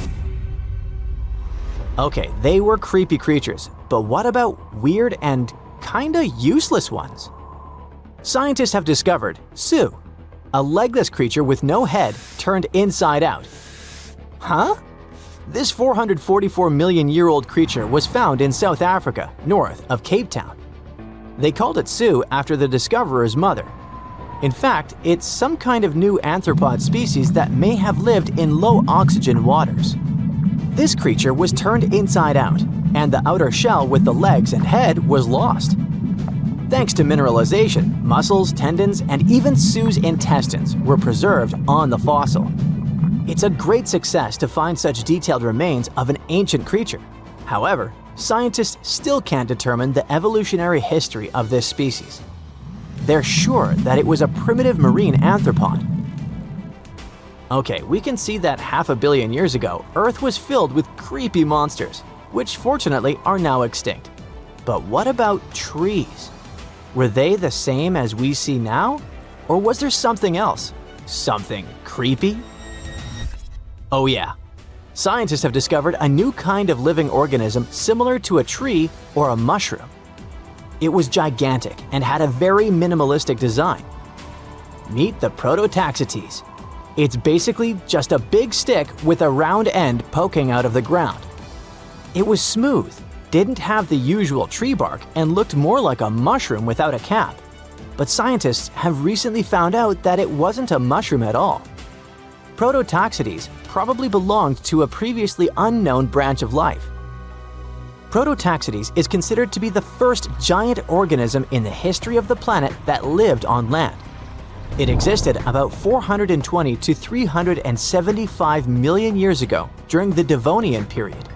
Speaker 3: Okay, they were creepy creatures, but what about weird and kinda useless ones? Scientists have discovered Sue, a legless creature with no head turned inside out. Huh? This 444 million-year-old creature was found in South Africa, north of Cape Town. They called it Sue after the discoverer's mother. In fact, it's some kind of new arthropod species that may have lived in low-oxygen waters. This creature was turned inside out, and the outer shell with the legs and head was lost. Thanks to mineralization, muscles, tendons, and even Sue's intestines were preserved on the fossil. It's a great success to find such detailed remains of an ancient creature. However, scientists still can't determine the evolutionary history of this species. They're sure that it was a primitive marine arthropod. Okay, we can see that 500 million years ago, Earth was filled with creepy monsters, which fortunately are now extinct. But what about trees? Were they the same as we see now? Or was there something else? Something creepy? Oh yeah. Scientists have discovered a new kind of living organism similar to a tree or a mushroom. It was gigantic and had a very minimalistic design. Meet the Prototaxites. It's basically just a big stick with a round end poking out of the ground. It was smooth, didn't have the usual tree bark, and looked more like a mushroom without a cap. But scientists have recently found out that it wasn't a mushroom at all. Prototaxites probably belonged to a previously unknown branch of life. Prototaxites is considered to be the first giant organism in the history of the planet that lived on land. It existed about 420 to 375 million years ago during the Devonian period.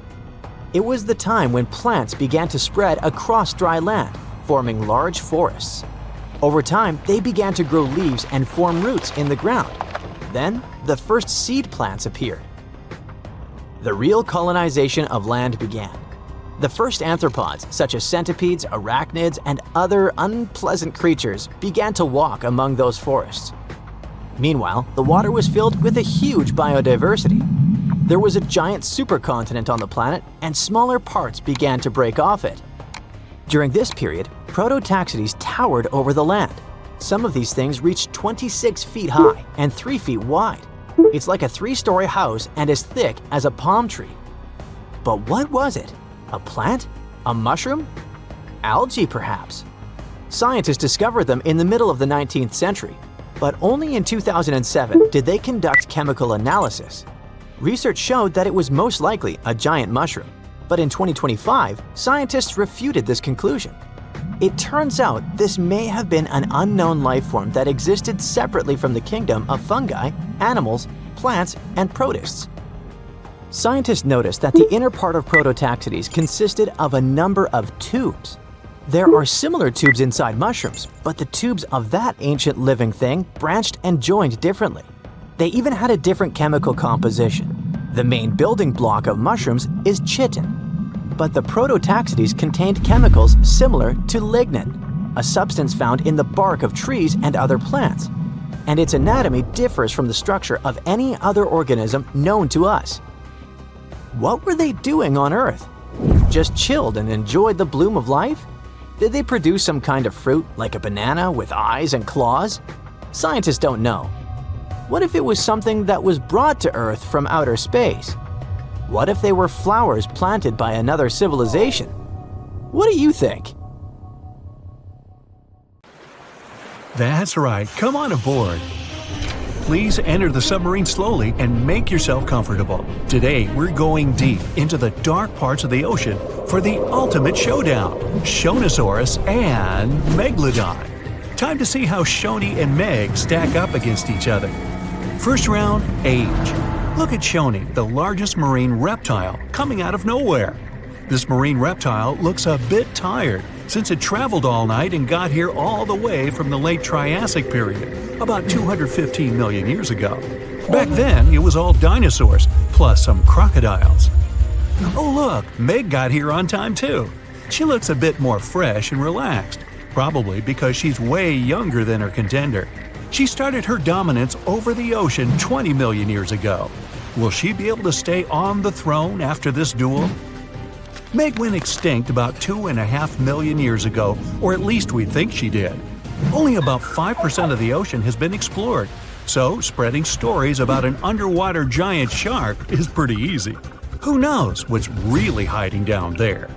Speaker 3: It was the time when plants began to spread across dry land, forming large forests. Over time, they began to grow leaves and form roots in the ground. Then, the first seed plants appeared. The real colonization of land began. The first arthropods, such as centipedes, arachnids, and other unpleasant creatures, began to walk among those forests. Meanwhile, the water was filled with a huge biodiversity. There was a giant supercontinent on the planet, and smaller parts began to break off it. During this period, Prototaxites towered over the land. Some of these things reached 26 feet high and 3 feet wide. It's like a 3-story house and as thick as a palm tree. But what was it? A plant? A mushroom? Algae, perhaps? Scientists discovered them in the middle of the 19th century, but only in 2007 did they conduct chemical analysis. Research showed that it was most likely a giant mushroom, but in 2025, scientists refuted this conclusion. It turns out this may have been an unknown life form that existed separately from the kingdom of fungi, animals, plants, and protists. Scientists noticed that the inner part of Prototaxites consisted of a number of tubes. There are similar tubes inside mushrooms, but the tubes of that ancient living thing branched and joined differently. They even had a different chemical composition. The main building block of mushrooms is chitin, but the Prototaxites contained chemicals similar to lignin, a substance found in the bark of trees and other plants, and its anatomy differs from the structure of any other organism known to us. What were they doing on Earth? Just chilled and enjoyed the bloom of life? Did they produce some kind of fruit, like a banana with eyes and claws? Scientists don't know. What if it was something that was brought to Earth from outer space? What if they were flowers planted by another civilization? What do you think?
Speaker 4: That's right, come on aboard. Please enter the submarine slowly and make yourself comfortable. Today, we're going deep into the dark parts of the ocean for the ultimate showdown, Shonisaurus and Megalodon. Time to see how Shoni and Meg stack up against each other. First round, age. Look at Shoni, the largest marine reptile, coming out of nowhere. This marine reptile looks a bit tired since it traveled all night and got here all the way from the late Triassic period, about 215 million years ago. Back then, it was all dinosaurs, plus some crocodiles. Oh look, Meg got here on time too. She looks a bit more fresh and relaxed, probably because she's way younger than her contender. She started her dominance over the ocean 20 million years ago. Will she be able to stay on the throne after this duel? Meg went extinct about 2.5 million years ago, or at least we think she did. Only about 5% of the ocean has been explored, so spreading stories about an underwater giant shark is pretty easy. Who knows what's really hiding down there?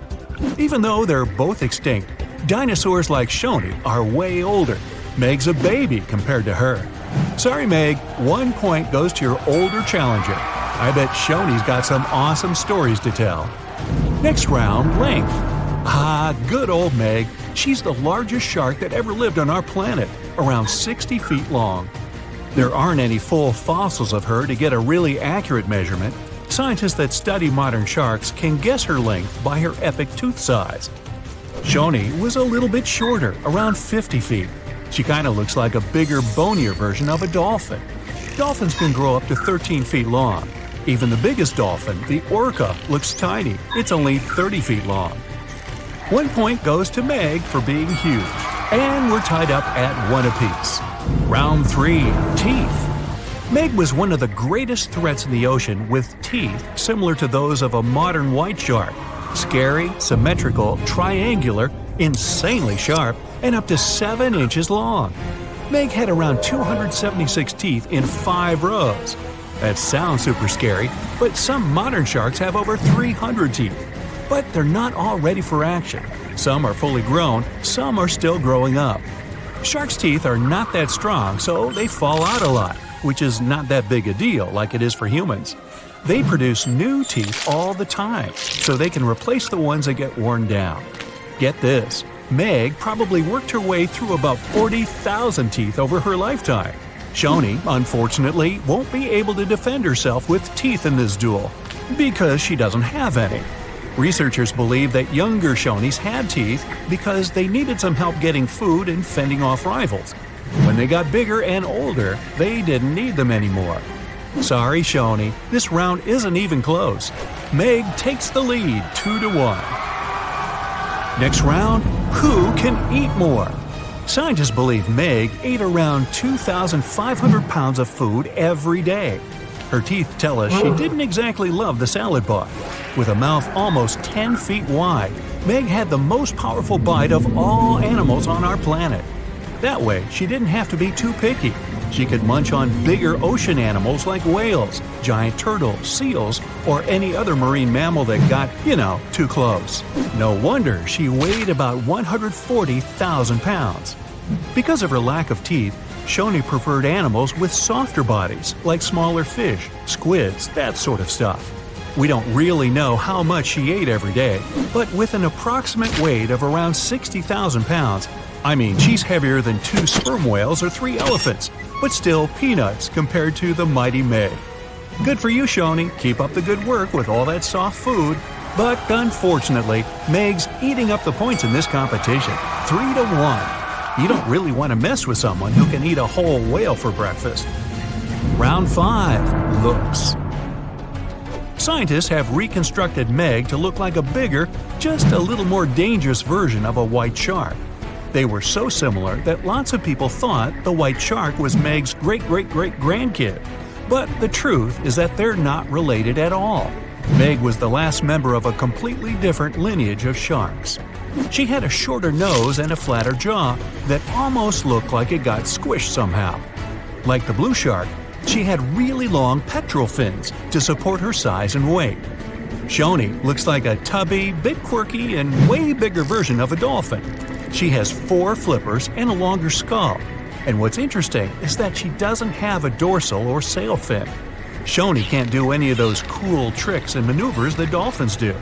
Speaker 4: Even though they're both extinct, dinosaurs like Shoni are way older. Meg's a baby compared to her. Sorry, Meg, 1 point goes to your older challenger. I bet Shoni's got some awesome stories to tell. Next round, length. Ah, good old Meg. She's the largest shark that ever lived on our planet, around 60 feet long. There aren't any full fossils of her to get a really accurate measurement. Scientists that study modern sharks can guess her length by her epic tooth size. Shoni was a little bit shorter, around 50 feet. She kind of looks like a bigger, bonier version of a dolphin. Dolphins can grow up to 13 feet long. Even the biggest dolphin, the orca, looks tiny. It's only 30 feet long. 1 point goes to Meg for being huge. And we're tied up at 1 apiece. Round 3, teeth. Meg was one of the greatest threats in the ocean, with teeth similar to those of a modern white shark. Scary, symmetrical, triangular, insanely sharp, and up to 7 inches long. Meg had around 276 teeth in 5 rows. That sounds super scary, but some modern sharks have over 300 teeth. But they're not all ready for action. Some are fully grown, some are still growing up. Sharks' teeth are not that strong, so they fall out a lot, which is not that big a deal like it is for humans. They produce new teeth all the time, so they can replace the ones that get worn down. Get this, Meg probably worked her way through about 40,000 teeth over her lifetime. Shoni, unfortunately, won't be able to defend herself with teeth in this duel, because she doesn't have any. Researchers believe that younger Shonis had teeth because they needed some help getting food and fending off rivals. When they got bigger and older, they didn't need them anymore. Sorry, Shoni, this round isn't even close. Meg takes the lead 2-1. Next round, who can eat more? Scientists believe Meg ate around 2,500 pounds of food every day. Her teeth tell us she didn't exactly love the salad bar. With a mouth almost 10 feet wide, Meg had the most powerful bite of all animals on our planet. That way, she didn't have to be too picky. She could munch on bigger ocean animals like whales, giant turtles, seals, or any other marine mammal that got, too close. No wonder she weighed about 140,000 pounds. Because of her lack of teeth, Shoni preferred animals with softer bodies, like smaller fish, squids, that sort of stuff. We don't really know how much she ate every day, but with an approximate weight of around 60,000 pounds, she's heavier than 2 sperm whales or 3 elephants, but still peanuts compared to the mighty Meg. Good for you, Shoni. Keep up the good work with all that soft food. But unfortunately, Meg's eating up the points in this competition, 3-1. You don't really want to mess with someone who can eat a whole whale for breakfast. Round 5. Looks. Scientists have reconstructed Meg to look like a bigger, just a little more dangerous version of a white shark. They were so similar that lots of people thought the white shark was Meg's great-great-great-grandkid. But the truth is that they're not related at all. Meg was the last member of a completely different lineage of sharks. She had a shorter nose and a flatter jaw that almost looked like it got squished somehow. Like the blue shark, she had really long pectoral fins to support her size and weight. Shoni looks like a tubby, bit quirky, and way bigger version of a dolphin. She has 4 flippers and a longer skull. And what's interesting is that she doesn't have a dorsal or sail fin. Shoni can't do any of those cool tricks and maneuvers that dolphins do.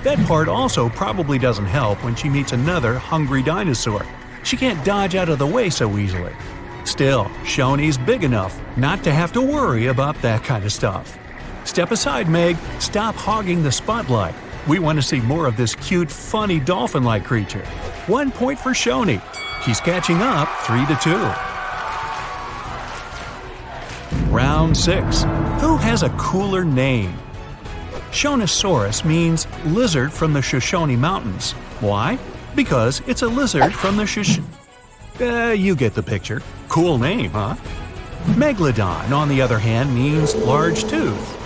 Speaker 4: That part also probably doesn't help when she meets another hungry dinosaur. She can't dodge out of the way so easily. Still, Shoni's big enough not to have to worry about that kind of stuff. Step aside, Meg. Stop hogging the spotlight. We want to see more of this cute, funny dolphin-like creature. 1 point for Shoni. She's catching up 3-2. Round 6. Who has a cooler name? Shonisaurus means lizard from the Shoshone Mountains. Why? Because it's a lizard from the you get the picture. Cool name, huh? Megalodon, on the other hand, means large tooth.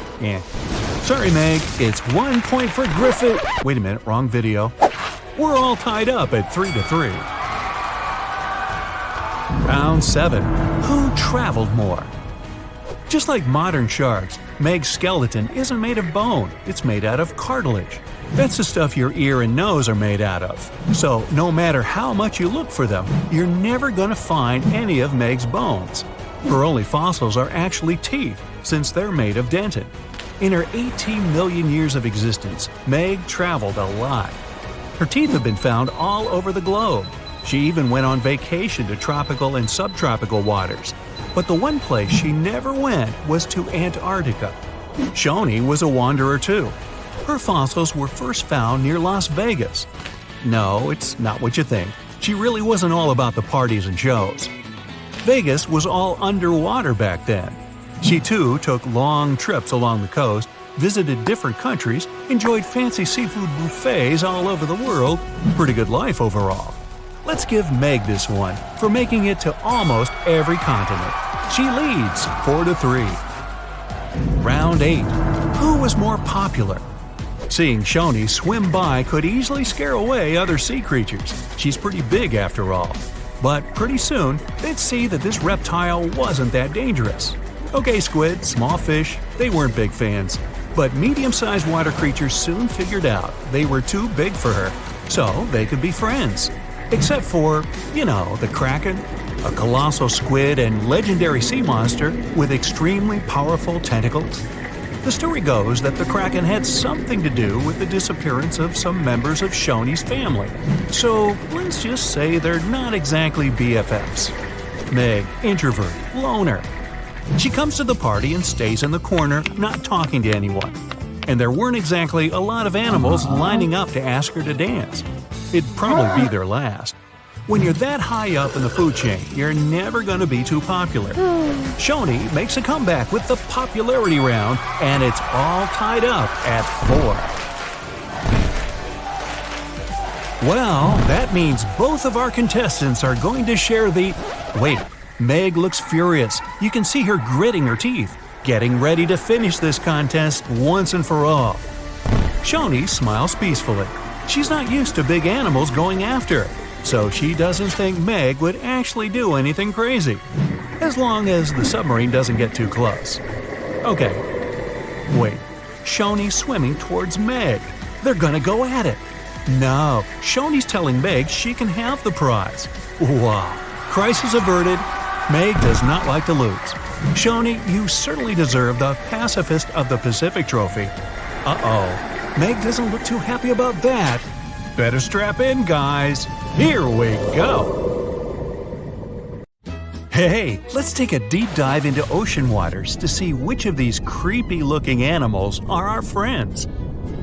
Speaker 4: Sorry, Meg, it's 1 point for Griffith. Wait a minute, wrong video. We're all tied up at 3-3. Round 7. Who traveled more? Just like modern sharks, Meg's skeleton isn't made of bone, it's made out of cartilage. That's the stuff your ear and nose are made out of. So, no matter how much you look for them, you're never going to find any of Meg's bones. Her only fossils are actually teeth, since they're made of dentin. In her 18 million years of existence, Meg traveled a lot. Her teeth have been found all over the globe. She even went on vacation to tropical and subtropical waters. But the one place she never went was to Antarctica. Shoni was a wanderer too. Her fossils were first found near Las Vegas. No, it's not what you think. She really wasn't all about the parties and shows. Vegas was all underwater back then. She too took long trips along the coast, visited different countries, enjoyed fancy seafood buffets all over the world. Pretty good life overall. Let's give Meg this one for making it to almost every continent. She leads 4-3. Round 8. Who was more popular? Seeing Shoni swim by could easily scare away other sea creatures. She's pretty big after all. But pretty soon, they'd see that this reptile wasn't that dangerous. Okay, squid, small fish, they weren't big fans. But medium-sized water creatures soon figured out they were too big for her, so they could be friends. Except for, the Kraken, a colossal squid and legendary sea monster with extremely powerful tentacles. The story goes that the Kraken had something to do with the disappearance of some members of Shoni's family. So let's just say they're not exactly BFFs. Meg, introvert, loner. She comes to the party and stays in the corner, not talking to anyone. And there weren't exactly a lot of animals lining up to ask her to dance. It'd probably be their last. When you're that high up in the food chain, you're never going to be too popular. Shoni makes a comeback with the popularity round, and it's all tied up at 4. Well, that means both of our contestants are going to share the… Wait, Meg looks furious. You can see her gritting her teeth, getting ready to finish this contest once and for all. Shoni smiles peacefully. She's not used to big animals going after her, so she doesn't think Meg would actually do anything crazy, as long as the submarine doesn't get too close. Okay, wait, Shoni's swimming towards Meg. They're gonna go at it. No, Shoni's telling Meg she can have the prize. Wow, crisis averted. Meg does not like to lose. Shoni, you certainly deserve the Pacifist of the Pacific trophy. Uh-oh, Meg doesn't look too happy about that. Better strap in, guys. Here we go! Hey, let's take a deep dive into ocean waters to see which of these creepy-looking animals are our friends.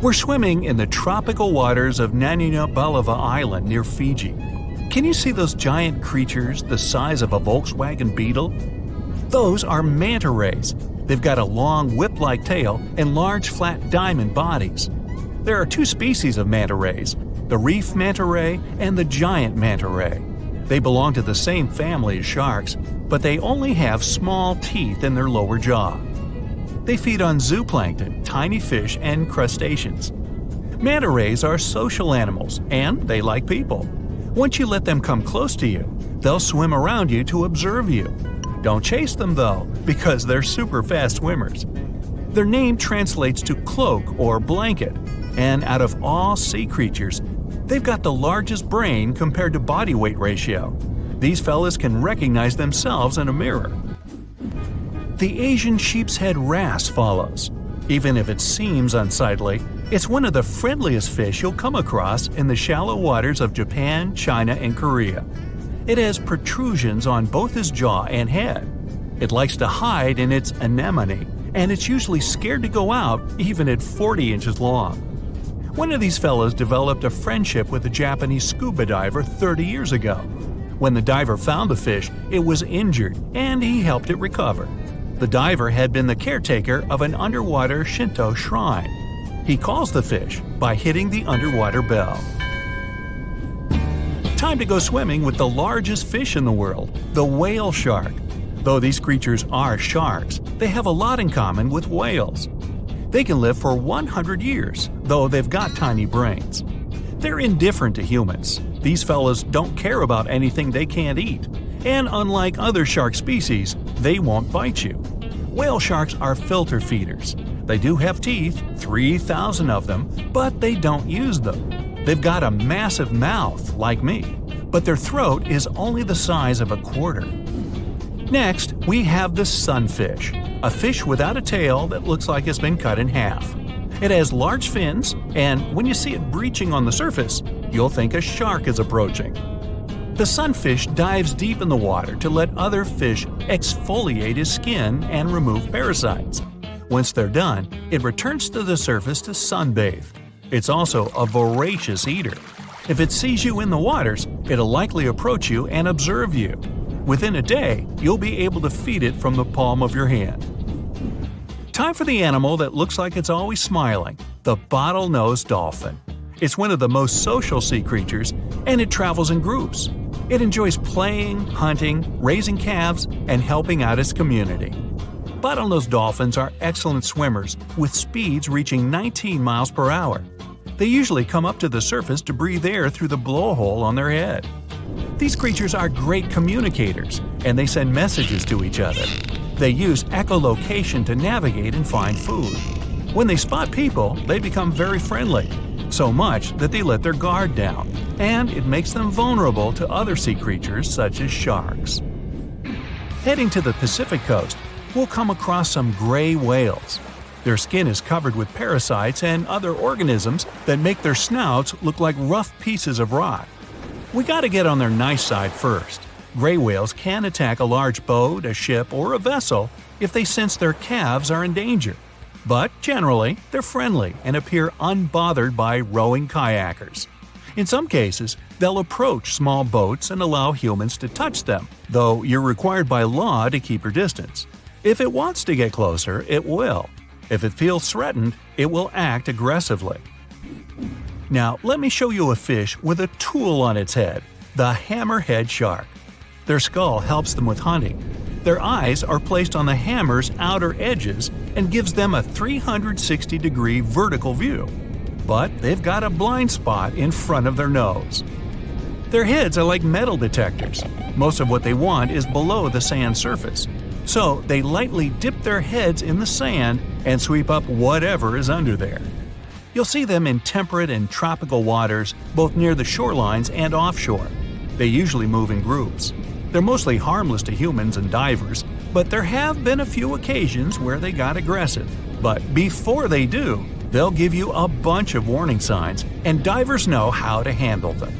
Speaker 4: We're swimming in the tropical waters of Naninabalava Island near Fiji. Can you see those giant creatures the size of a Volkswagen Beetle? Those are manta rays. They've got a long whip-like tail and large flat diamond bodies. There are 2 species of manta rays, the reef manta ray and the giant manta ray. They belong to the same family as sharks, but they only have small teeth in their lower jaw. They feed on zooplankton, tiny fish, and crustaceans. Manta rays are social animals, and they like people. Once you let them come close to you, they'll swim around you to observe you. Don't chase them though, because they're super fast swimmers. Their name translates to cloak or blanket, and out of all sea creatures, they've got the largest brain compared to body weight ratio. These fellas can recognize themselves in a mirror. The Asian sheepshead wrasse follows. Even if it seems unsightly, it's one of the friendliest fish you'll come across in the shallow waters of Japan, China, and Korea. It has protrusions on both its jaw and head. It likes to hide in its anemone, and it's usually scared to go out even at 40 inches long. One of these fellows developed a friendship with a Japanese scuba diver 30 years ago. When the diver found the fish, it was injured, and he helped it recover. The diver had been the caretaker of an underwater Shinto shrine. He calls the fish by hitting the underwater bell. Time to go swimming with the largest fish in the world, the whale shark. Though these creatures are sharks, they have a lot in common with whales. They can live for 100 years, though they've got tiny brains. They're indifferent to humans. These fellas don't care about anything they can't eat. And unlike other shark species, they won't bite you. Whale sharks are filter feeders. They do have teeth, 3,000 of them, but they don't use them. They've got a massive mouth, like me, but their throat is only the size of a quarter. Next, we have the sunfish, a fish without a tail that looks like it's been cut in half. It has large fins, and when you see it breaching on the surface, you'll think a shark is approaching. The sunfish dives deep in the water to let other fish exfoliate his skin and remove parasites. Once they're done, it returns to the surface to sunbathe. It's also a voracious eater. If it sees you in the waters, it'll likely approach you and observe you. Within a day, you'll be able to feed it from the palm of your hand. Time for the animal that looks like it's always smiling, the bottlenose dolphin. It's one of the most social sea creatures, and it travels in groups. It enjoys playing, hunting, raising calves, and helping out its community. Bottlenose dolphins are excellent swimmers, with speeds reaching 19 miles per hour. They usually come up to the surface to breathe air through the blowhole on their head. These creatures are great communicators, and they send messages to each other. They use echolocation to navigate and find food. When they spot people, they become very friendly, so much that they let their guard down, and it makes them vulnerable to other sea creatures such as sharks. Heading to the Pacific coast, we'll come across some gray whales. Their skin is covered with parasites and other organisms that make their snouts look like rough pieces of rock. We gotta get on their nice side first. Gray whales can attack a large boat, a ship, or a vessel if they sense their calves are in danger. But generally, they're friendly and appear unbothered by rowing kayakers. In some cases, they'll approach small boats and allow humans to touch them, though you're required by law to keep your distance. If it wants to get closer, it will. If it feels threatened, it will act aggressively. Now, let me show you a fish with a tool on its head, the hammerhead shark. Their skull helps them with hunting. Their eyes are placed on the hammer's outer edges and gives them a 360-degree vertical view. But they've got a blind spot in front of their nose. Their heads are like metal detectors. Most of what they want is below the sand surface. So they lightly dip their heads in the sand and sweep up whatever is under there. You'll see them in temperate and tropical waters, both near the shorelines and offshore. They usually move in groups. They're mostly harmless to humans and divers, but there have been a few occasions where they got aggressive. But before they do, they'll give you a bunch of warning signs, and divers know how to handle them.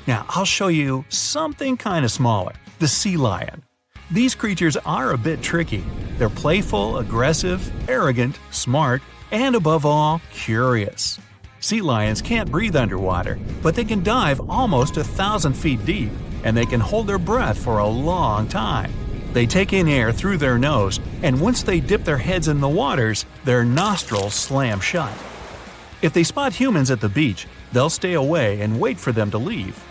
Speaker 4: Now, I'll show you something kind of smaller, the sea lion. These creatures are a bit tricky. They're playful, aggressive, arrogant, smart, and above all, curious. Sea lions can't breathe underwater, but they can dive almost 1,000 feet deep, and they can hold their breath for a long time. They take in air through their nose, and once they dip their heads in the waters, their nostrils slam shut. If they spot humans at the beach, they'll stay away and wait for them to leave.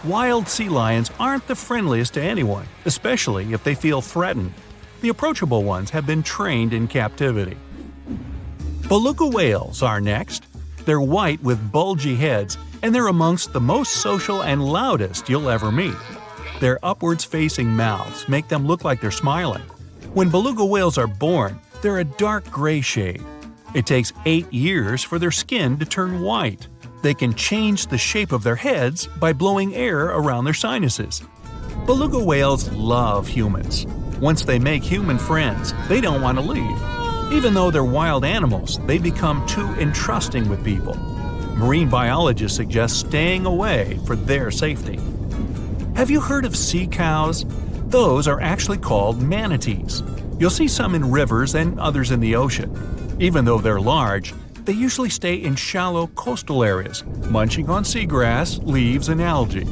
Speaker 4: Wild sea lions aren't the friendliest to anyone, especially if they feel threatened. The approachable ones have been trained in captivity. Beluga whales are next. They're white with bulgy heads, and they're amongst the most social and loudest you'll ever meet. Their upwards-facing mouths make them look like they're smiling. When beluga whales are born, they're a dark gray shade. It takes 8 years for their skin to turn white. They can change the shape of their heads by blowing air around their sinuses. Beluga whales love humans. Once they make human friends, they don't want to leave. Even though they're wild animals, they become too entrusting with people. Marine biologists suggest staying away for their safety. Have you heard of sea cows? Those are actually called manatees. You'll see some in rivers and others in the ocean. Even though they're large, they usually stay in shallow coastal areas, munching on seagrass, leaves, and algae.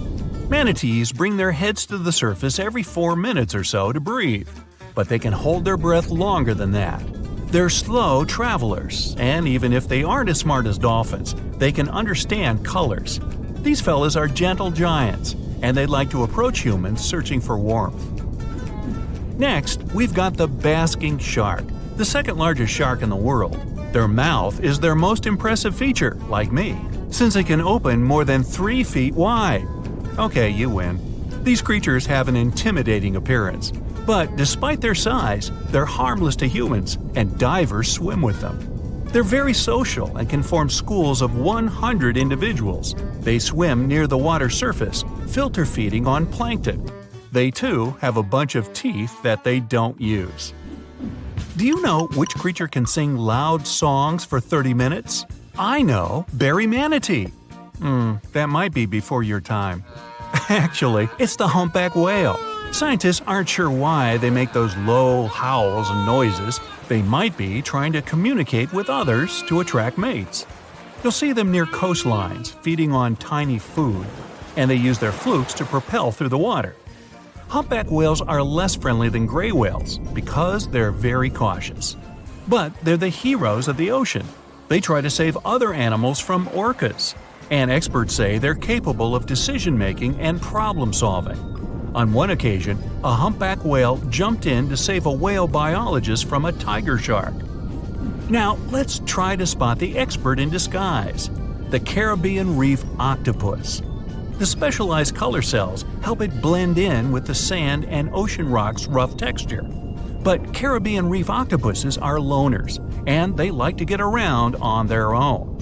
Speaker 4: Manatees bring their heads to the surface every 4 minutes or so to breathe, but they can hold their breath longer than that. They're slow travelers, and even if they aren't as smart as dolphins, they can understand colors. These fellas are gentle giants, and they like to approach humans searching for warmth. Next, we've got the basking shark, the second largest shark in the world. Their mouth is their most impressive feature, like me, since it can open more than 3 feet wide. Okay, you win. These creatures have an intimidating appearance. But despite their size, they're harmless to humans, and divers swim with them. They're very social and can form schools of 100 individuals. They swim near the water surface, filter feeding on plankton. They too have a bunch of teeth that they don't use. Do you know which creature can sing loud songs for 30 minutes? I know, berry manatee. That might be before your time. Actually, it's the humpback whale. Scientists aren't sure why they make those low howls and noises. They might be trying to communicate with others to attract mates. You'll see them near coastlines, feeding on tiny food, and they use their flukes to propel through the water. Humpback whales are less friendly than gray whales because they're very cautious. But they're the heroes of the ocean. They try to save other animals from orcas, and experts say they're capable of decision-making and problem-solving. On one occasion, a humpback whale jumped in to save a whale biologist from a tiger shark. Now, let's try to spot the expert in disguise, the Caribbean reef octopus. The specialized color cells help it blend in with the sand and ocean rock's rough texture. But Caribbean reef octopuses are loners, and they like to get around on their own.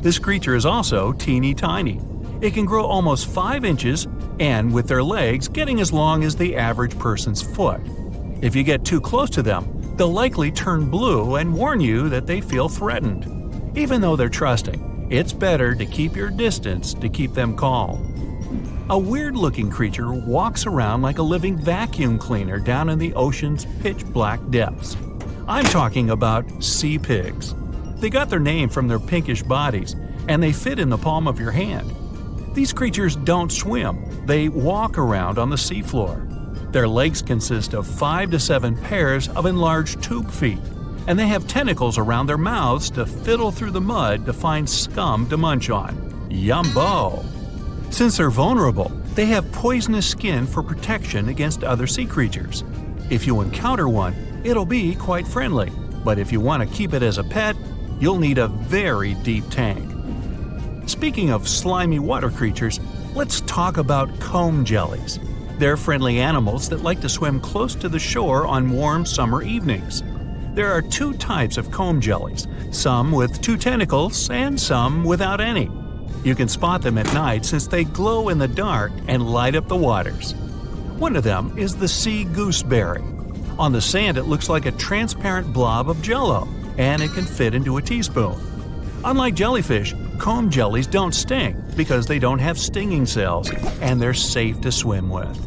Speaker 4: This creature is also teeny tiny. It can grow almost 5 inches, and with their legs getting as long as the average person's foot. If you get too close to them, they'll likely turn blue and warn you that they feel threatened. Even though they're trusting, it's better to keep your distance to keep them calm. A weird-looking creature walks around like a living vacuum cleaner down in the ocean's pitch-black depths. I'm talking about sea pigs. They got their name from their pinkish bodies, and they fit in the palm of your hand. These creatures don't swim, they walk around on the seafloor. Their legs consist of 5 to 7 pairs of enlarged tube feet, and they have tentacles around their mouths to fiddle through the mud to find scum to munch on. Yumbo! Since they're vulnerable, they have poisonous skin for protection against other sea creatures. If you encounter one, it'll be quite friendly, but if you want to keep it as a pet, you'll need a very deep tank. Speaking of slimy water creatures, let's talk about comb jellies. They're friendly animals that like to swim close to the shore on warm summer evenings. There are 2 types of comb jellies, some with 2 tentacles and some without any. You can spot them at night since they glow in the dark and light up the waters. One of them is the sea gooseberry. On the sand, it looks like a transparent blob of jello, and it can fit into a teaspoon. Unlike jellyfish, comb jellies don't sting because they don't have stinging cells, and they're safe to swim with.